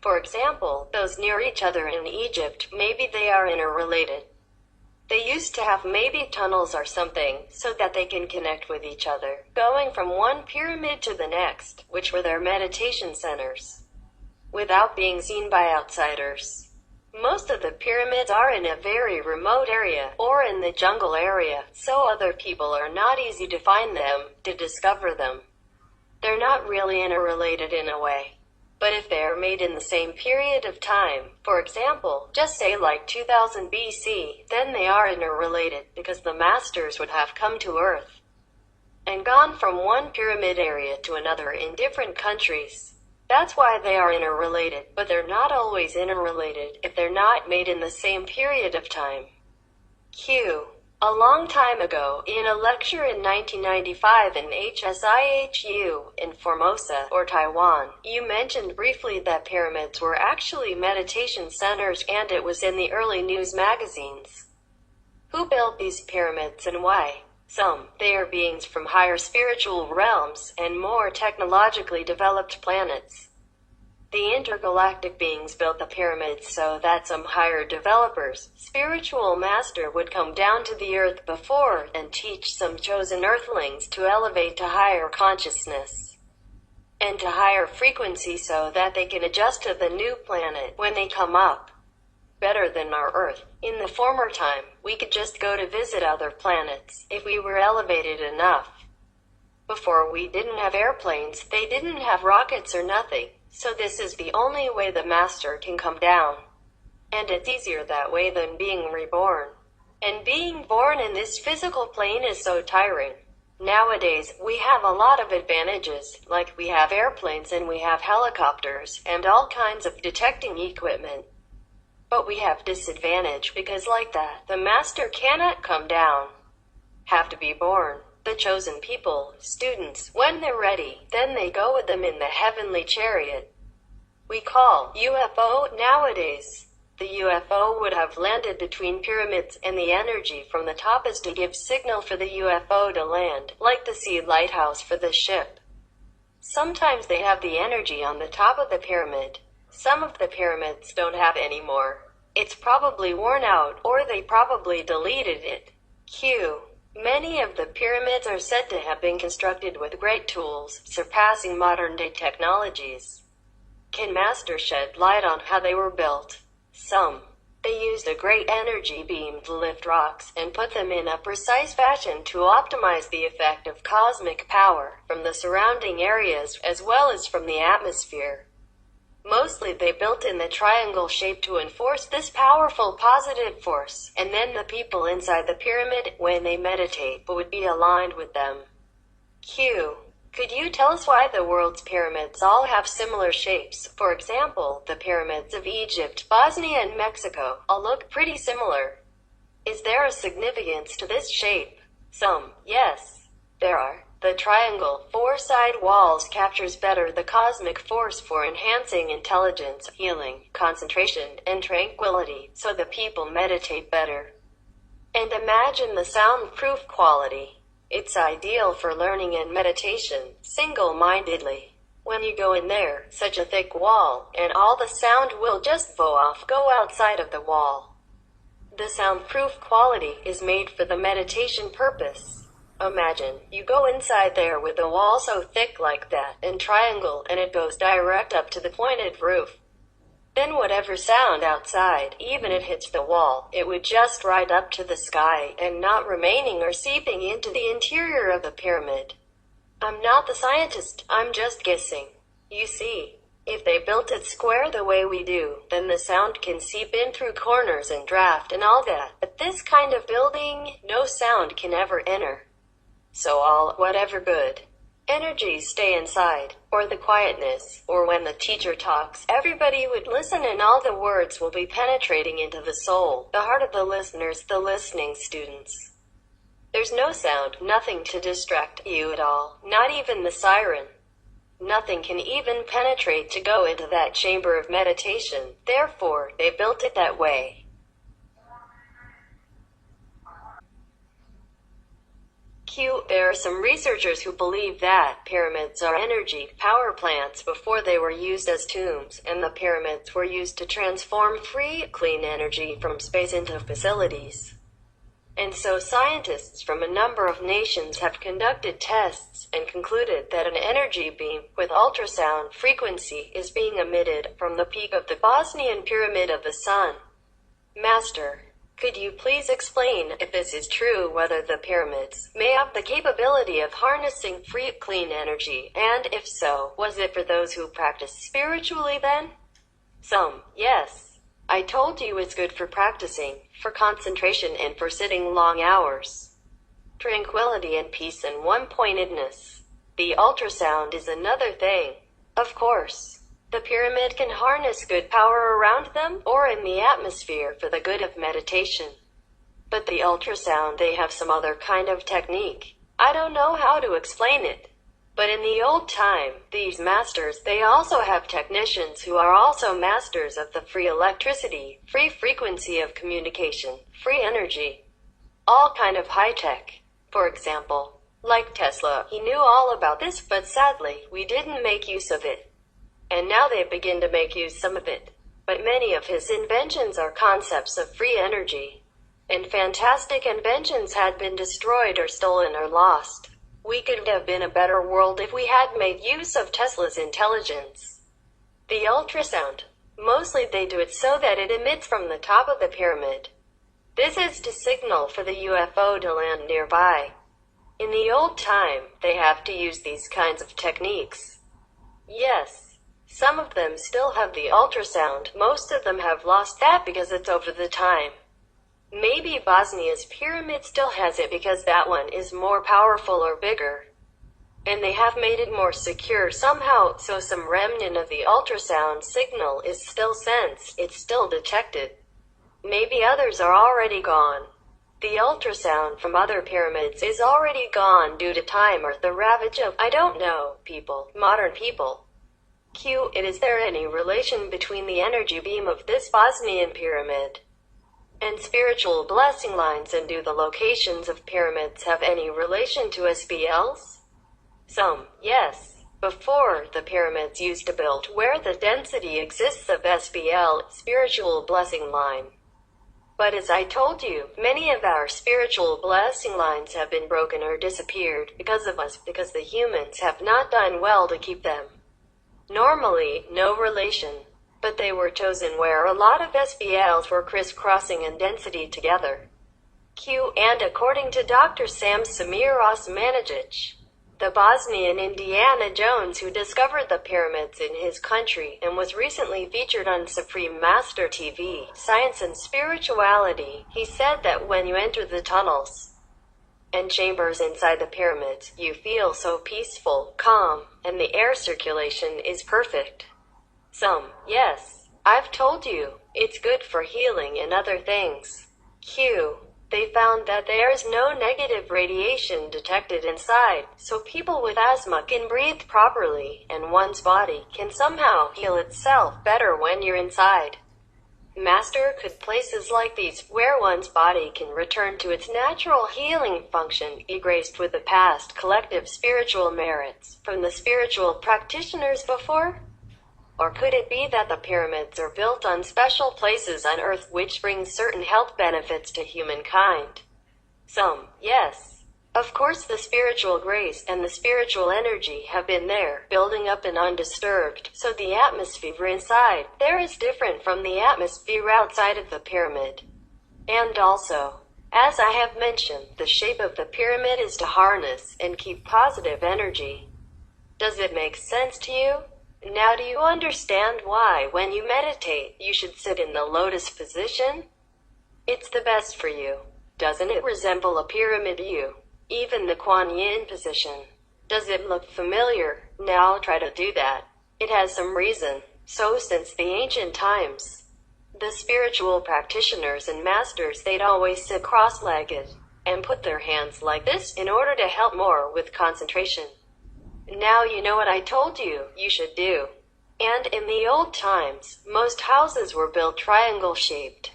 For example, those near each other in Egypt, maybe they are interrelated. They used to have maybe tunnels or something, so that they can connect with each other, going from one pyramid to the next, which were their meditation centers, without being seen by outsiders. Most of the pyramids are in a very remote area, or in the jungle area, so other people are not easy to find them, to discover them. They're not really interrelated in a way. But if they are made in the same period of time, for example, just say like 2000 BC, then they are interrelated, because the masters would have come to Earth and gone from one pyramid area to another in different countries. That's why they are interrelated, but they're not always interrelated if they're not made in the same period of time. A long time ago, in a lecture in 1995 in HSIHU, in Formosa, or Taiwan, you mentioned briefly that pyramids were actually meditation centers and it was in the early news magazines. Who built these pyramids and why? They are beings from higher spiritual realms and more technologically developed planets. The intergalactic beings built the pyramids so that some higher developers, spiritual master would come down to the earth before and teach some chosen earthlings to elevate to higher consciousness and to higher frequency so that they can adjust to the new planet when they come up. Better than our Earth. In the former time, we could just go to visit other planets, if we were elevated enough. Before we didn't have airplanes, they didn't have rockets or nothing, so this is the only way the master can come down. And it's easier that way than being reborn. And being born in this physical plane is so tiring. Nowadays, we have a lot of advantages, like we have airplanes and we have helicopters, and all kinds of detecting equipment. But we have disadvantage because like that, the master cannot come down. Have to be born. the chosen people, students, when they're ready, then they go with them in the heavenly chariot we call UFO nowadays. The UFO would have landed between pyramids, and the energy from the top is to give signal for the UFO to land, like the sea lighthouse for the ship. Sometimes they have the energy on the top of the pyramid. Some of the pyramids don't have any more. It's probably worn out, or they probably deleted it. Q. Many of the pyramids are said to have been constructed with great tools, surpassing modern-day technologies. Can Master shed light on how they were built? Some. They used a great energy beam to lift rocks and put them in a precise fashion to optimize the effect of cosmic power from the surrounding areas as well as from the atmosphere. Mostly they built in the triangle shape to enforce this powerful positive force, and then the people inside the pyramid, when they meditate, would be aligned with them. Q. Could you tell us why the world's pyramids all have similar shapes? For example, the pyramids of Egypt, Bosnia, and Mexico all look pretty similar. Is there a significance to this shape? Some. Yes. There are. The triangle, four-side walls captures better the cosmic force for enhancing intelligence, healing, concentration, and tranquility, so the people meditate better. And imagine the soundproof quality. It's ideal for learning and meditation, single-mindedly. When you go in there, such a thick wall, and all the sound will just go outside of the wall. The soundproof quality is made for the meditation purpose. Imagine, you go inside there with a wall so thick like that, and triangle, and it goes direct up to the pointed roof. Then whatever sound outside, even if it hits the wall, it would just ride up to the sky, and not remaining or seeping into the interior of the pyramid. I'm not the scientist, I'm just guessing. You see, if they built it square the way we do, then the sound can seep in through corners and draft and all that. But this kind of building, no sound can ever enter. So whatever good energies stay inside, or the quietness, or when the teacher talks, everybody would listen and all the words will be penetrating into the soul, the heart of the listeners, the listening students. There's no sound, nothing to distract you at all, not even the siren. Nothing can even penetrate to go into that chamber of meditation, therefore, they built it that way. Q. There are some researchers who believe that pyramids are energy power plants before they were used as tombs, and the pyramids were used to transform free, clean energy from space into facilities. And so scientists from a number of nations have conducted tests and concluded that an energy beam with ultrasound frequency is being emitted from the peak of the Bosnian Pyramid of the Sun. Master, could you please explain, if this is true, whether the pyramids may have the capability of harnessing free, clean energy, and if so, was it for those who practice spiritually then? Some. Yes. I told you it's good for practicing, for concentration and for sitting long hours. Tranquility and peace and one-pointedness. The ultrasound is another thing. Of course. The pyramid can harness good power around them, or in the atmosphere for the good of meditation. But the ultrasound, they have some other kind of technique. I don't know how to explain it. But in the old time, these masters, they also have technicians who are also masters of the free electricity, free frequency of communication, free energy. All kind of high-tech. For example, like Tesla, he knew all about this, but sadly, we didn't make use of it. And now they begin to make use some of it. But many of his inventions are concepts of free energy. And fantastic inventions had been destroyed or stolen or lost. We could have been a better world if we had made use of Tesla's intelligence. The ultrasound. Mostly they do it so that it emits from the top of the pyramid. This is to signal for the UFO to land nearby. In the old time, they have to use these kinds of techniques. Yes. Some of them still have the ultrasound, most of them have lost that because it's over the time. Maybe Bosnia's pyramid still has it because that one is more powerful or bigger. And they have made it more secure somehow, so some remnant of the ultrasound signal is still sensed, it's still detected. Maybe others are already gone. The ultrasound from other pyramids is already gone due to time or the ravage of, I don't know, people, modern people. Q. Is there any relation between the energy beam of this Bosnian pyramid and spiritual blessing lines, and do the locations of pyramids have any relation to SBLs? Some, yes. Before, the pyramids used to build where the density exists of SBL, spiritual blessing line. But as I told you, many of our spiritual blessing lines have been broken or disappeared because of us, because the humans have not done well to keep them. Normally, no relation. But they were chosen where a lot of SBLs were crisscrossing in density together. Q. And according to Dr. Sam Samir Osmanagic, the Bosnian Indiana Jones who discovered the pyramids in his country and was recently featured on Supreme Master TV, Science and Spirituality, he said that when you enter the tunnels and chambers inside the pyramids, you feel so peaceful, calm, and the air circulation is perfect. Some, yes. I've told you, it's good for healing and other things. Q. They found that there is no negative radiation detected inside, so people with asthma can breathe properly, and one's body can somehow heal itself better when you're inside. Master could places like these, where one's body can return to its natural healing function, be graced with the past collective spiritual merits from the spiritual practitioners before? Or could it be that the pyramids are built on special places on Earth which bring certain health benefits to humankind? Some, yes. Of course the spiritual grace and the spiritual energy have been there, building up and undisturbed, so the atmosphere inside there is different from the atmosphere outside of the pyramid. And also, as I have mentioned, the shape of the pyramid is to harness and keep positive energy. Does it make sense to you? Now do you understand why when you meditate, you should sit in the lotus position? It's the best for you. Doesn't it resemble a pyramid view? Even the Kuan Yin position. Does it look familiar? Now try to do that. It has some reason. So since the ancient times, the spiritual practitioners and masters, they'd always sit cross-legged and put their hands like this in order to help more with concentration. Now you know what I told you should do. And in the old times, most houses were built triangle-shaped,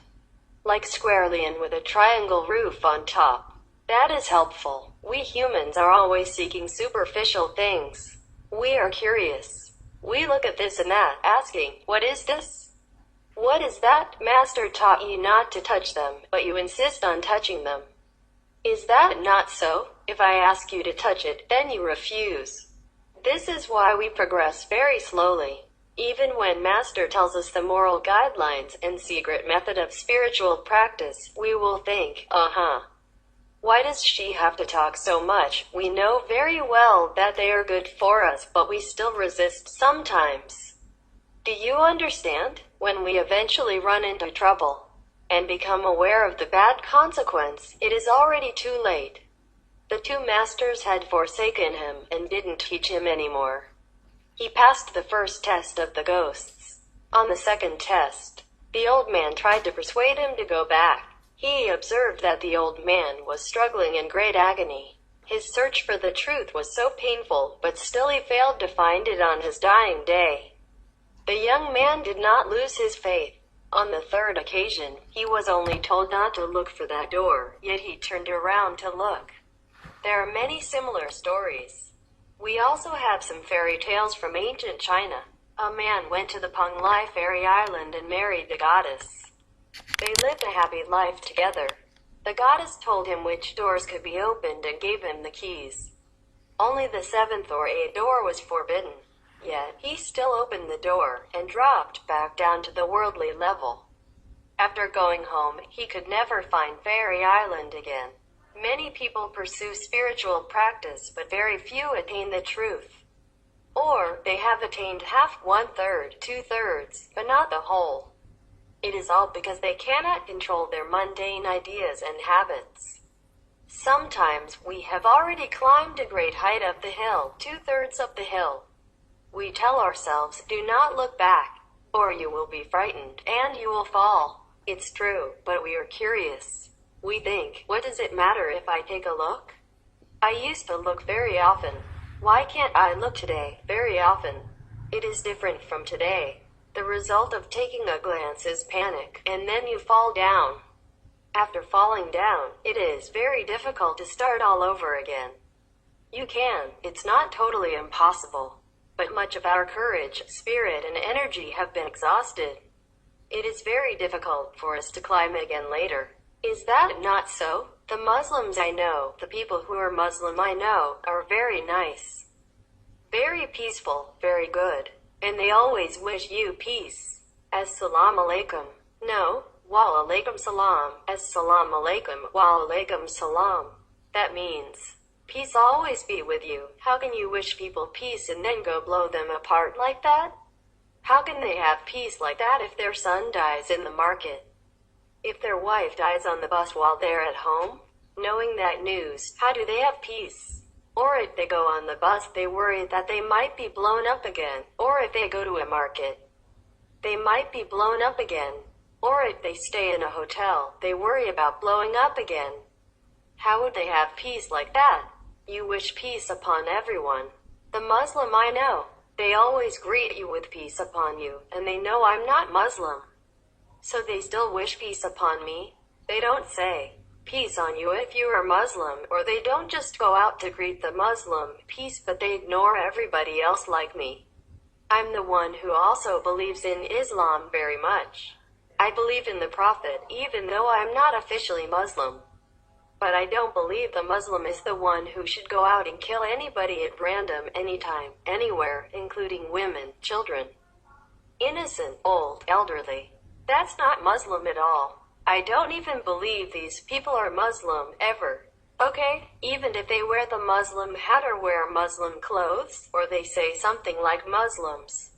like squarely and with a triangle roof on top. That is helpful. We humans are always seeking superficial things. We are curious. We look at this and that, asking, what is this? What is that? Master taught you not to touch them, but you insist on touching them. Is that not so? If I ask you to touch it, then you refuse. This is why we progress very slowly. Even when Master tells us the moral guidelines and secret method of spiritual practice, we will think, why does she have to talk so much? We know very well that they are good for us, but we still resist sometimes. Do you understand? When we eventually run into trouble and become aware of the bad consequence, it is already too late. The two masters had forsaken him and didn't teach him anymore. He passed the first test of the ghosts. On the second test, the old man tried to persuade him to go back. He observed that the old man was struggling in great agony. His search for the truth was so painful, but still he failed to find it on his dying day. The young man did not lose his faith. On the third occasion, he was only told not to look for that door, yet he turned around to look. There are many similar stories. We also have some fairy tales from ancient China. A man went to the Penglai fairy island and married the goddess. They lived a happy life together. The goddess told him which doors could be opened and gave him the keys. Only the seventh or eighth door was forbidden. Yet, he still opened the door and dropped back down to the worldly level. After going home, he could never find Fairy Island again. Many people pursue spiritual practice, but very few attain the truth. Or, they have attained half, 1/3, 2/3, but not the whole. It is all because they cannot control their mundane ideas and habits. Sometimes we have already climbed a great height of the hill, 2/3 of the hill. We tell ourselves, do not look back, or you will be frightened, and you will fall. It's true, but we are curious. We think, what does it matter if I take a look? I used to look very often. Why can't I look today very often? It is different from today. The result of taking a glance is panic, and then you fall down. After falling down, it is very difficult to start all over again. You can, it's not totally impossible. But much of our courage, spirit, and energy have been exhausted. It is very difficult for us to climb again later. Is that not so? The Muslims I know, the people who are Muslim I know, are very nice. Very peaceful, very good. And they always wish you peace. As-salamu alaykum. No, wa alaykum salam. As-salamu alaykum, wa alaykum salam. That means, peace always be with you. How can you wish people peace and then go blow them apart like that? How can they have peace like that if their son dies in the market? If their wife dies on the bus while they're at home? Knowing that news, how do they have peace? Or if they go on the bus, they worry that they might be blown up again. Or if they go to a market, they might be blown up again. Or if they stay in a hotel, they worry about blowing up again. How would they have peace like that? You wish peace upon everyone. The Muslim I know, they always greet you with peace upon you, and they know I'm not Muslim. So they still wish peace upon me. They don't say, peace on you if you are Muslim, or they don't just go out to greet the Muslim, peace, but they ignore everybody else like me. I'm the one who also believes in Islam very much. I believe in the Prophet, even though I'm not officially Muslim. But I don't believe the Muslim is the one who should go out and kill anybody at random, anytime, anywhere, including women, children, innocent, old, elderly. That's not Muslim at all. I don't even believe these people are Muslim, ever. Okay, even if they wear the Muslim hat or wear Muslim clothes, or they say something like Muslims.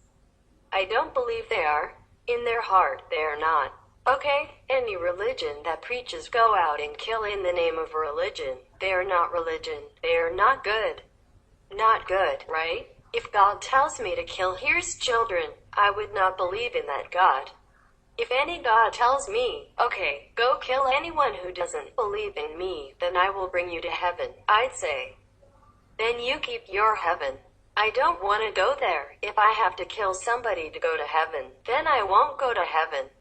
I don't believe they are. In their heart, they are not. Okay, any religion that preaches go out and kill in the name of religion, they are not religion. They are not good. Not good, right? If God tells me to kill his children, I would not believe in that God. If any God tells me, okay, go kill anyone who doesn't believe in me, then I will bring you to heaven, I'd say. Then you keep your heaven. I don't want to go there. If I have to kill somebody to go to heaven, then I won't go to heaven.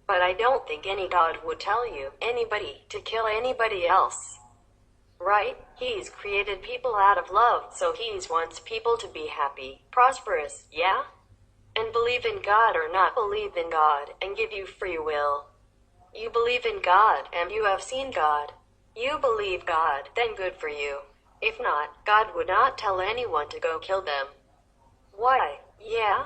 But I don't think any God would tell you, anybody, to kill anybody else. Right? He's created people out of love, so he wants people to be happy, prosperous, yeah? And believe in God or not believe in God, and give you free will. You believe in God, and you have seen God. You believe God, then good for you. If not, God would not tell anyone to go kill them. Why? Yeah?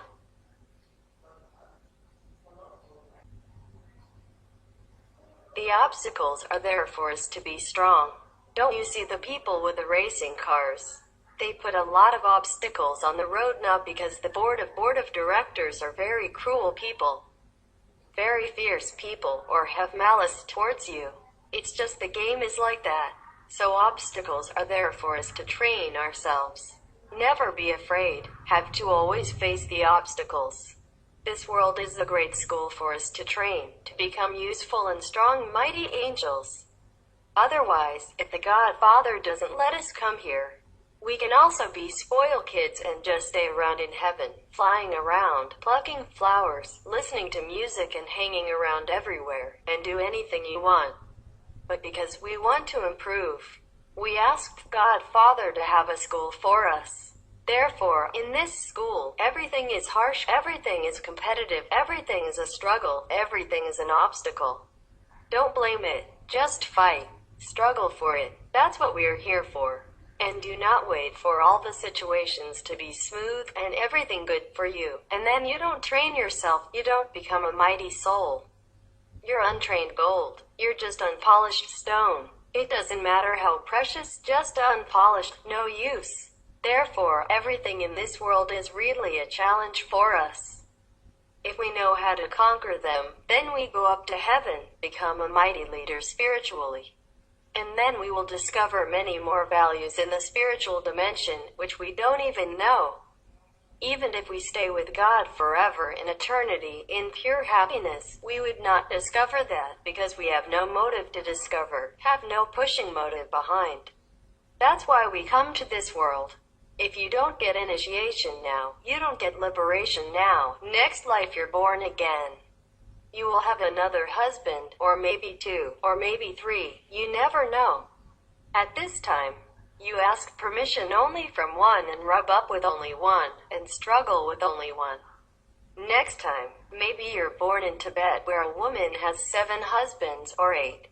The obstacles are there for us to be strong. Don't you see the people with the racing cars? They put a lot of obstacles on the road not because the board of directors are very cruel people, very fierce people, or have malice towards you. It's just the game is like that. So obstacles are there for us to train ourselves. Never be afraid. Have to always face the obstacles. This world is a great school for us to train, to become useful and strong, mighty angels. Otherwise, if the Godfather doesn't let us come here, we can also be spoiled kids and just stay around in heaven, flying around, plucking flowers, listening to music and hanging around everywhere, and do anything you want. But because we want to improve, we asked Godfather to have a school for us. Therefore, in this school, everything is harsh, everything is competitive, everything is a struggle, everything is an obstacle. Don't blame it, just fight. Struggle for it. That's what we are here for. And do not wait for all the situations to be smooth and everything good for you. And then you don't train yourself, you don't become a mighty soul. You're untrained gold. You're just unpolished stone. It doesn't matter how precious, just unpolished, no use. Therefore, everything in this world is really a challenge for us. If we know how to conquer them, then we go up to heaven, become a mighty leader spiritually. And then we will discover many more values in the spiritual dimension, which we don't even know. Even if we stay with God forever in eternity, in pure happiness, we would not discover that, because we have no motive to discover, have no pushing motive behind. That's why we come to this world. If you don't get initiation now, you don't get liberation now. Next life you're born again. You will have another husband, or maybe 2, or maybe 3, you never know. At this time, you ask permission only from one and rub up with only one, and struggle with only one. Next time, maybe you're born in Tibet where a woman has 7 husbands or 8.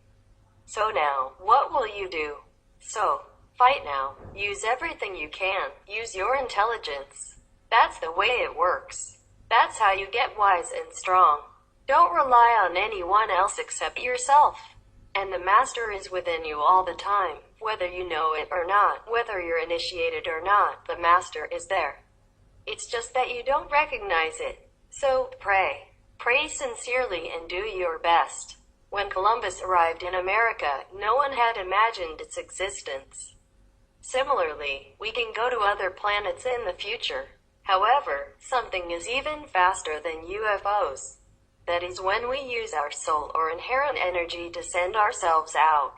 So now, what will you do? So, fight now. Use everything you can. Use your intelligence. That's the way it works. That's how you get wise and strong. Don't rely on anyone else except yourself. And the master is within you all the time. Whether you know it or not, whether you're initiated or not, the master is there. It's just that you don't recognize it. So, pray. Pray sincerely and do your best. When Columbus arrived in America, no one had imagined its existence. Similarly, we can go to other planets in the future. However, something is even faster than UFOs. That is when we use our soul or inherent energy to send ourselves out.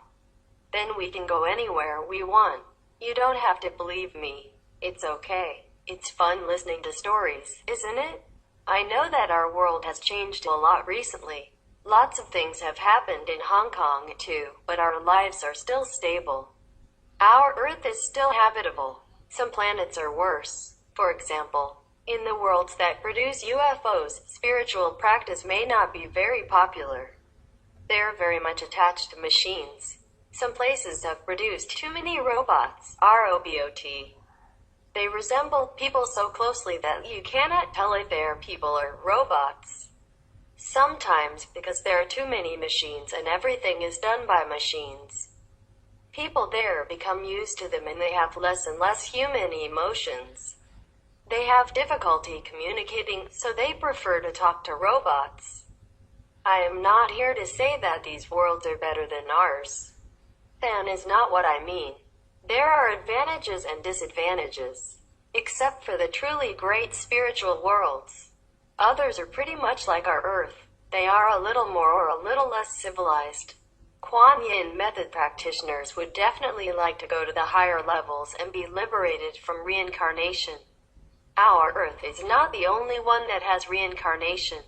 Then we can go anywhere we want. You don't have to believe me. It's okay. It's fun listening to stories, isn't it? I know that our world has changed a lot recently. Lots of things have happened in Hong Kong too, but our lives are still stable. Our Earth is still habitable. Some planets are worse. For example, in the worlds that produce UFOs, spiritual practice may not be very popular. They are very much attached to machines. Some places have produced too many robots, R-O-B-O-T. They resemble people so closely that you cannot tell if they are people or robots. Sometimes, because there are too many machines and everything is done by machines, people there become used to them and they have less and less human emotions. They have difficulty communicating, so they prefer to talk to robots. I am not here to say that these worlds are better than ours. That is not what I mean. There are advantages and disadvantages. Except for the truly great spiritual worlds. Others are pretty much like our Earth. They are a little more or a little less civilized. Kuan Yin method practitioners would definitely like to go to the higher levels and be liberated from reincarnation. Our Earth is not the only one that has reincarnation.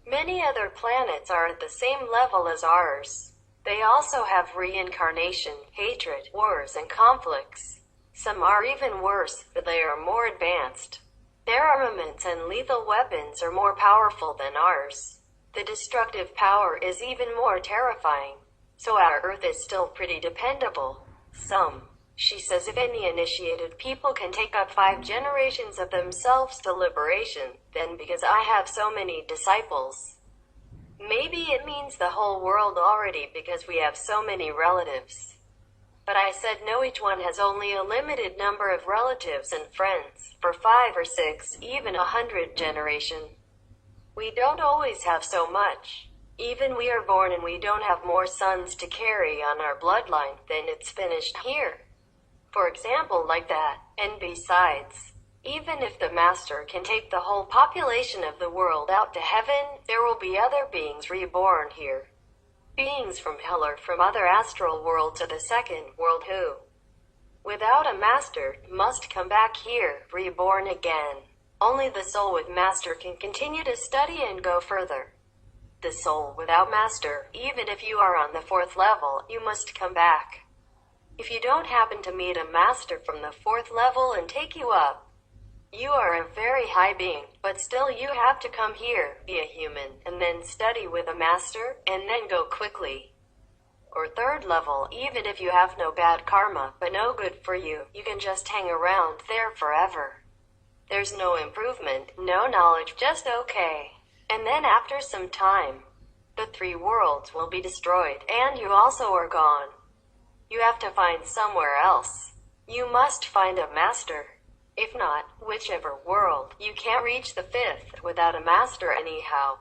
Many other planets are at the same level as ours. They also have reincarnation, hatred, wars, and conflicts. Some are even worse, but they are more advanced. Their armaments and lethal weapons are more powerful than ours. The destructive power is even more terrifying. So our Earth is still pretty dependable. She says if any initiated people can take up 5 generations of themselves to liberation, then because I have so many disciples. Maybe it means the whole world already because we have so many relatives. But I said no, each one has only a limited number of relatives and friends, for 5 or 6, even 100 generation. We don't always have so much. Even we are born and we don't have more sons to carry on our bloodline, then it's finished here. For example, like that. And besides, even if the Master can take the whole population of the world out to heaven, there will be other beings reborn here. Beings from hell or from other astral worlds or the second world who, without a Master, must come back here, reborn again. Only the soul with Master can continue to study and go further. The soul without Master, even if you are on the 4th level, you must come back. If you don't happen to meet a Master from the 4th level and take you up, you are a very high being, but still you have to come here, be a human, and then study with a Master, and then go quickly. Or 3rd level, even if you have no bad karma, but no good for you, you can just hang around there forever. There's no improvement, no knowledge, just okay. And then after some time, the 3 worlds will be destroyed, and you also are gone. You have to find somewhere else. You must find a Master. If not, whichever world, you can't reach the 5th without a Master anyhow.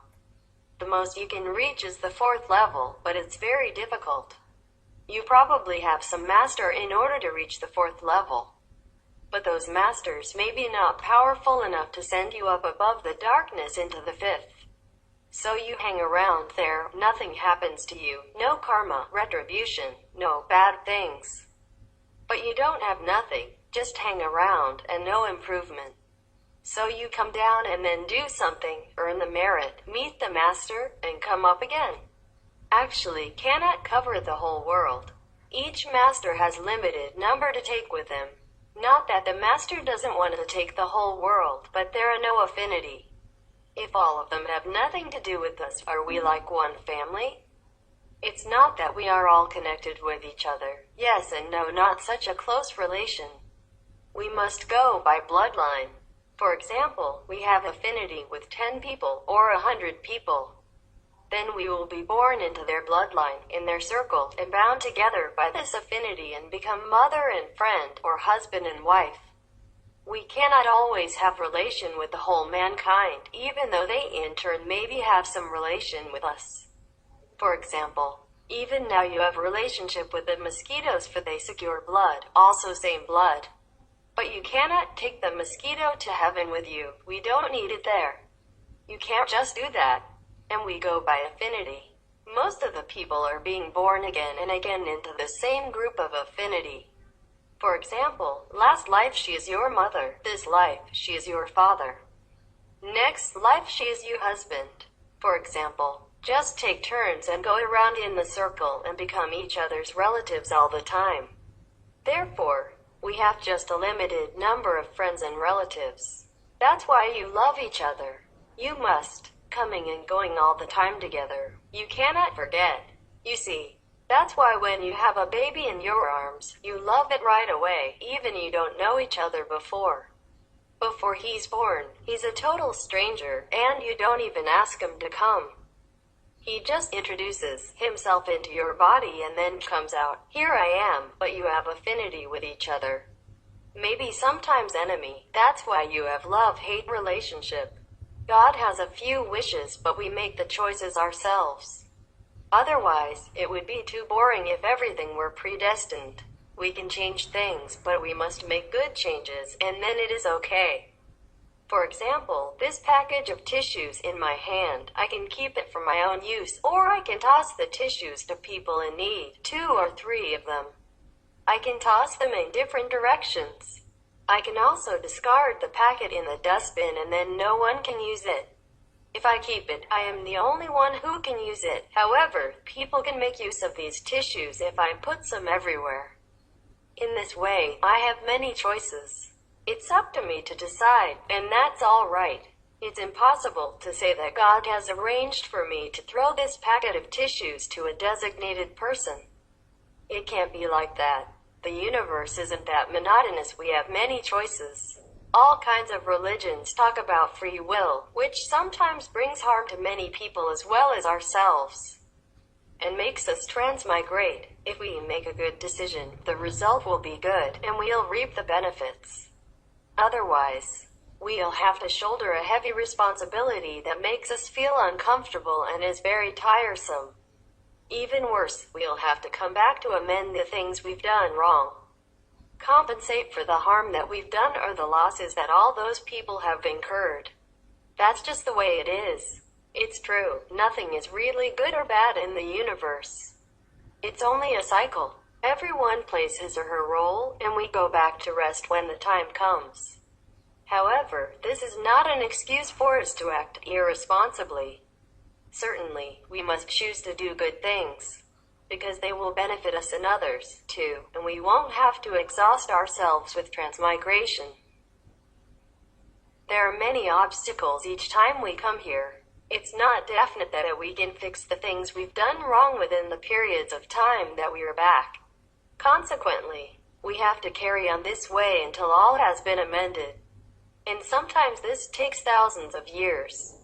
The most you can reach is the 4th level, but it's very difficult. You probably have some Master in order to reach the 4th level. But those masters may be not powerful enough to send you up above the darkness into the fifth. So you hang around there, nothing happens to you, no karma, retribution, no bad things. But you don't have nothing, just hang around and no improvement. So you come down and then do something, earn the merit, meet the master, and come up again. Actually cannot cover the whole world. Each master has limited number to take with him. Not that the master doesn't want to take the whole world, but there are no affinity. If all of them have nothing to do with us, are we like one family? It's not that we are all connected with each other. Yes and no, not such a close relation. We must go by bloodline. For example, we have affinity with 10 people or 100 people. Then we will be born into their bloodline, in their circle, and bound together by this affinity and become mother and friend, or husband and wife. We cannot always have relation with the whole mankind, even though they in turn maybe have some relation with us. For example, even now you have relationship with the mosquitoes for they suck your blood, also same blood. But you cannot take the mosquito to heaven with you, we don't need it there. You can't just do that. And we go by affinity. Most of the people are being born again and again into the same group of affinity. For example, last life she is your mother, this life she is your father. Next life she is your husband. For example, just take turns and go around in the circle and become each other's relatives all the time. Therefore, we have just a limited number of friends and relatives. That's why you love each other. You must, coming and going all the time together. You cannot forget. You see, that's why when you have a baby in your arms, you love it right away, even you don't know each other before. Before he's born, he's a total stranger, and you don't even ask him to come. He just introduces himself into your body and then comes out, here I am, but you have affinity with each other. Maybe sometimes enemy, that's why you have love-hate relationship. God has a few wishes, but we make the choices ourselves. Otherwise, it would be too boring if everything were predestined. We can change things, but we must make good changes, and then it is okay. For example, this package of tissues in my hand, I can keep it for my own use, or I can toss the tissues to people in need, 2 or 3 of them. I can toss them in different directions. I can also discard the packet in the dustbin and then no one can use it. If I keep it, I am the only one who can use it. However, people can make use of these tissues if I put some everywhere. In this way, I have many choices. It's up to me to decide, and that's all right. It's impossible to say that God has arranged for me to throw this packet of tissues to a designated person. It can't be like that. The universe isn't that monotonous. We have many choices. All kinds of religions talk about free will, which sometimes brings harm to many people as well as ourselves, and makes us transmigrate. If we make a good decision, the result will be good, and we'll reap the benefits. Otherwise, we'll have to shoulder a heavy responsibility that makes us feel uncomfortable and is very tiresome. Even worse, we'll have to come back to amend the things we've done wrong. Compensate for the harm that we've done or the losses that all those people have incurred. That's just the way it is. It's true, nothing is really good or bad in the universe. It's only a cycle. Everyone plays his or her role, and we go back to rest when the time comes. However, this is not an excuse for us to act irresponsibly. Certainly, we must choose to do good things, because they will benefit us and others, too, and we won't have to exhaust ourselves with transmigration. There are many obstacles each time we come here. It's not definite that we can fix the things we've done wrong within the periods of time that we are back. Consequently, we have to carry on this way until all has been amended. And sometimes this takes thousands of years.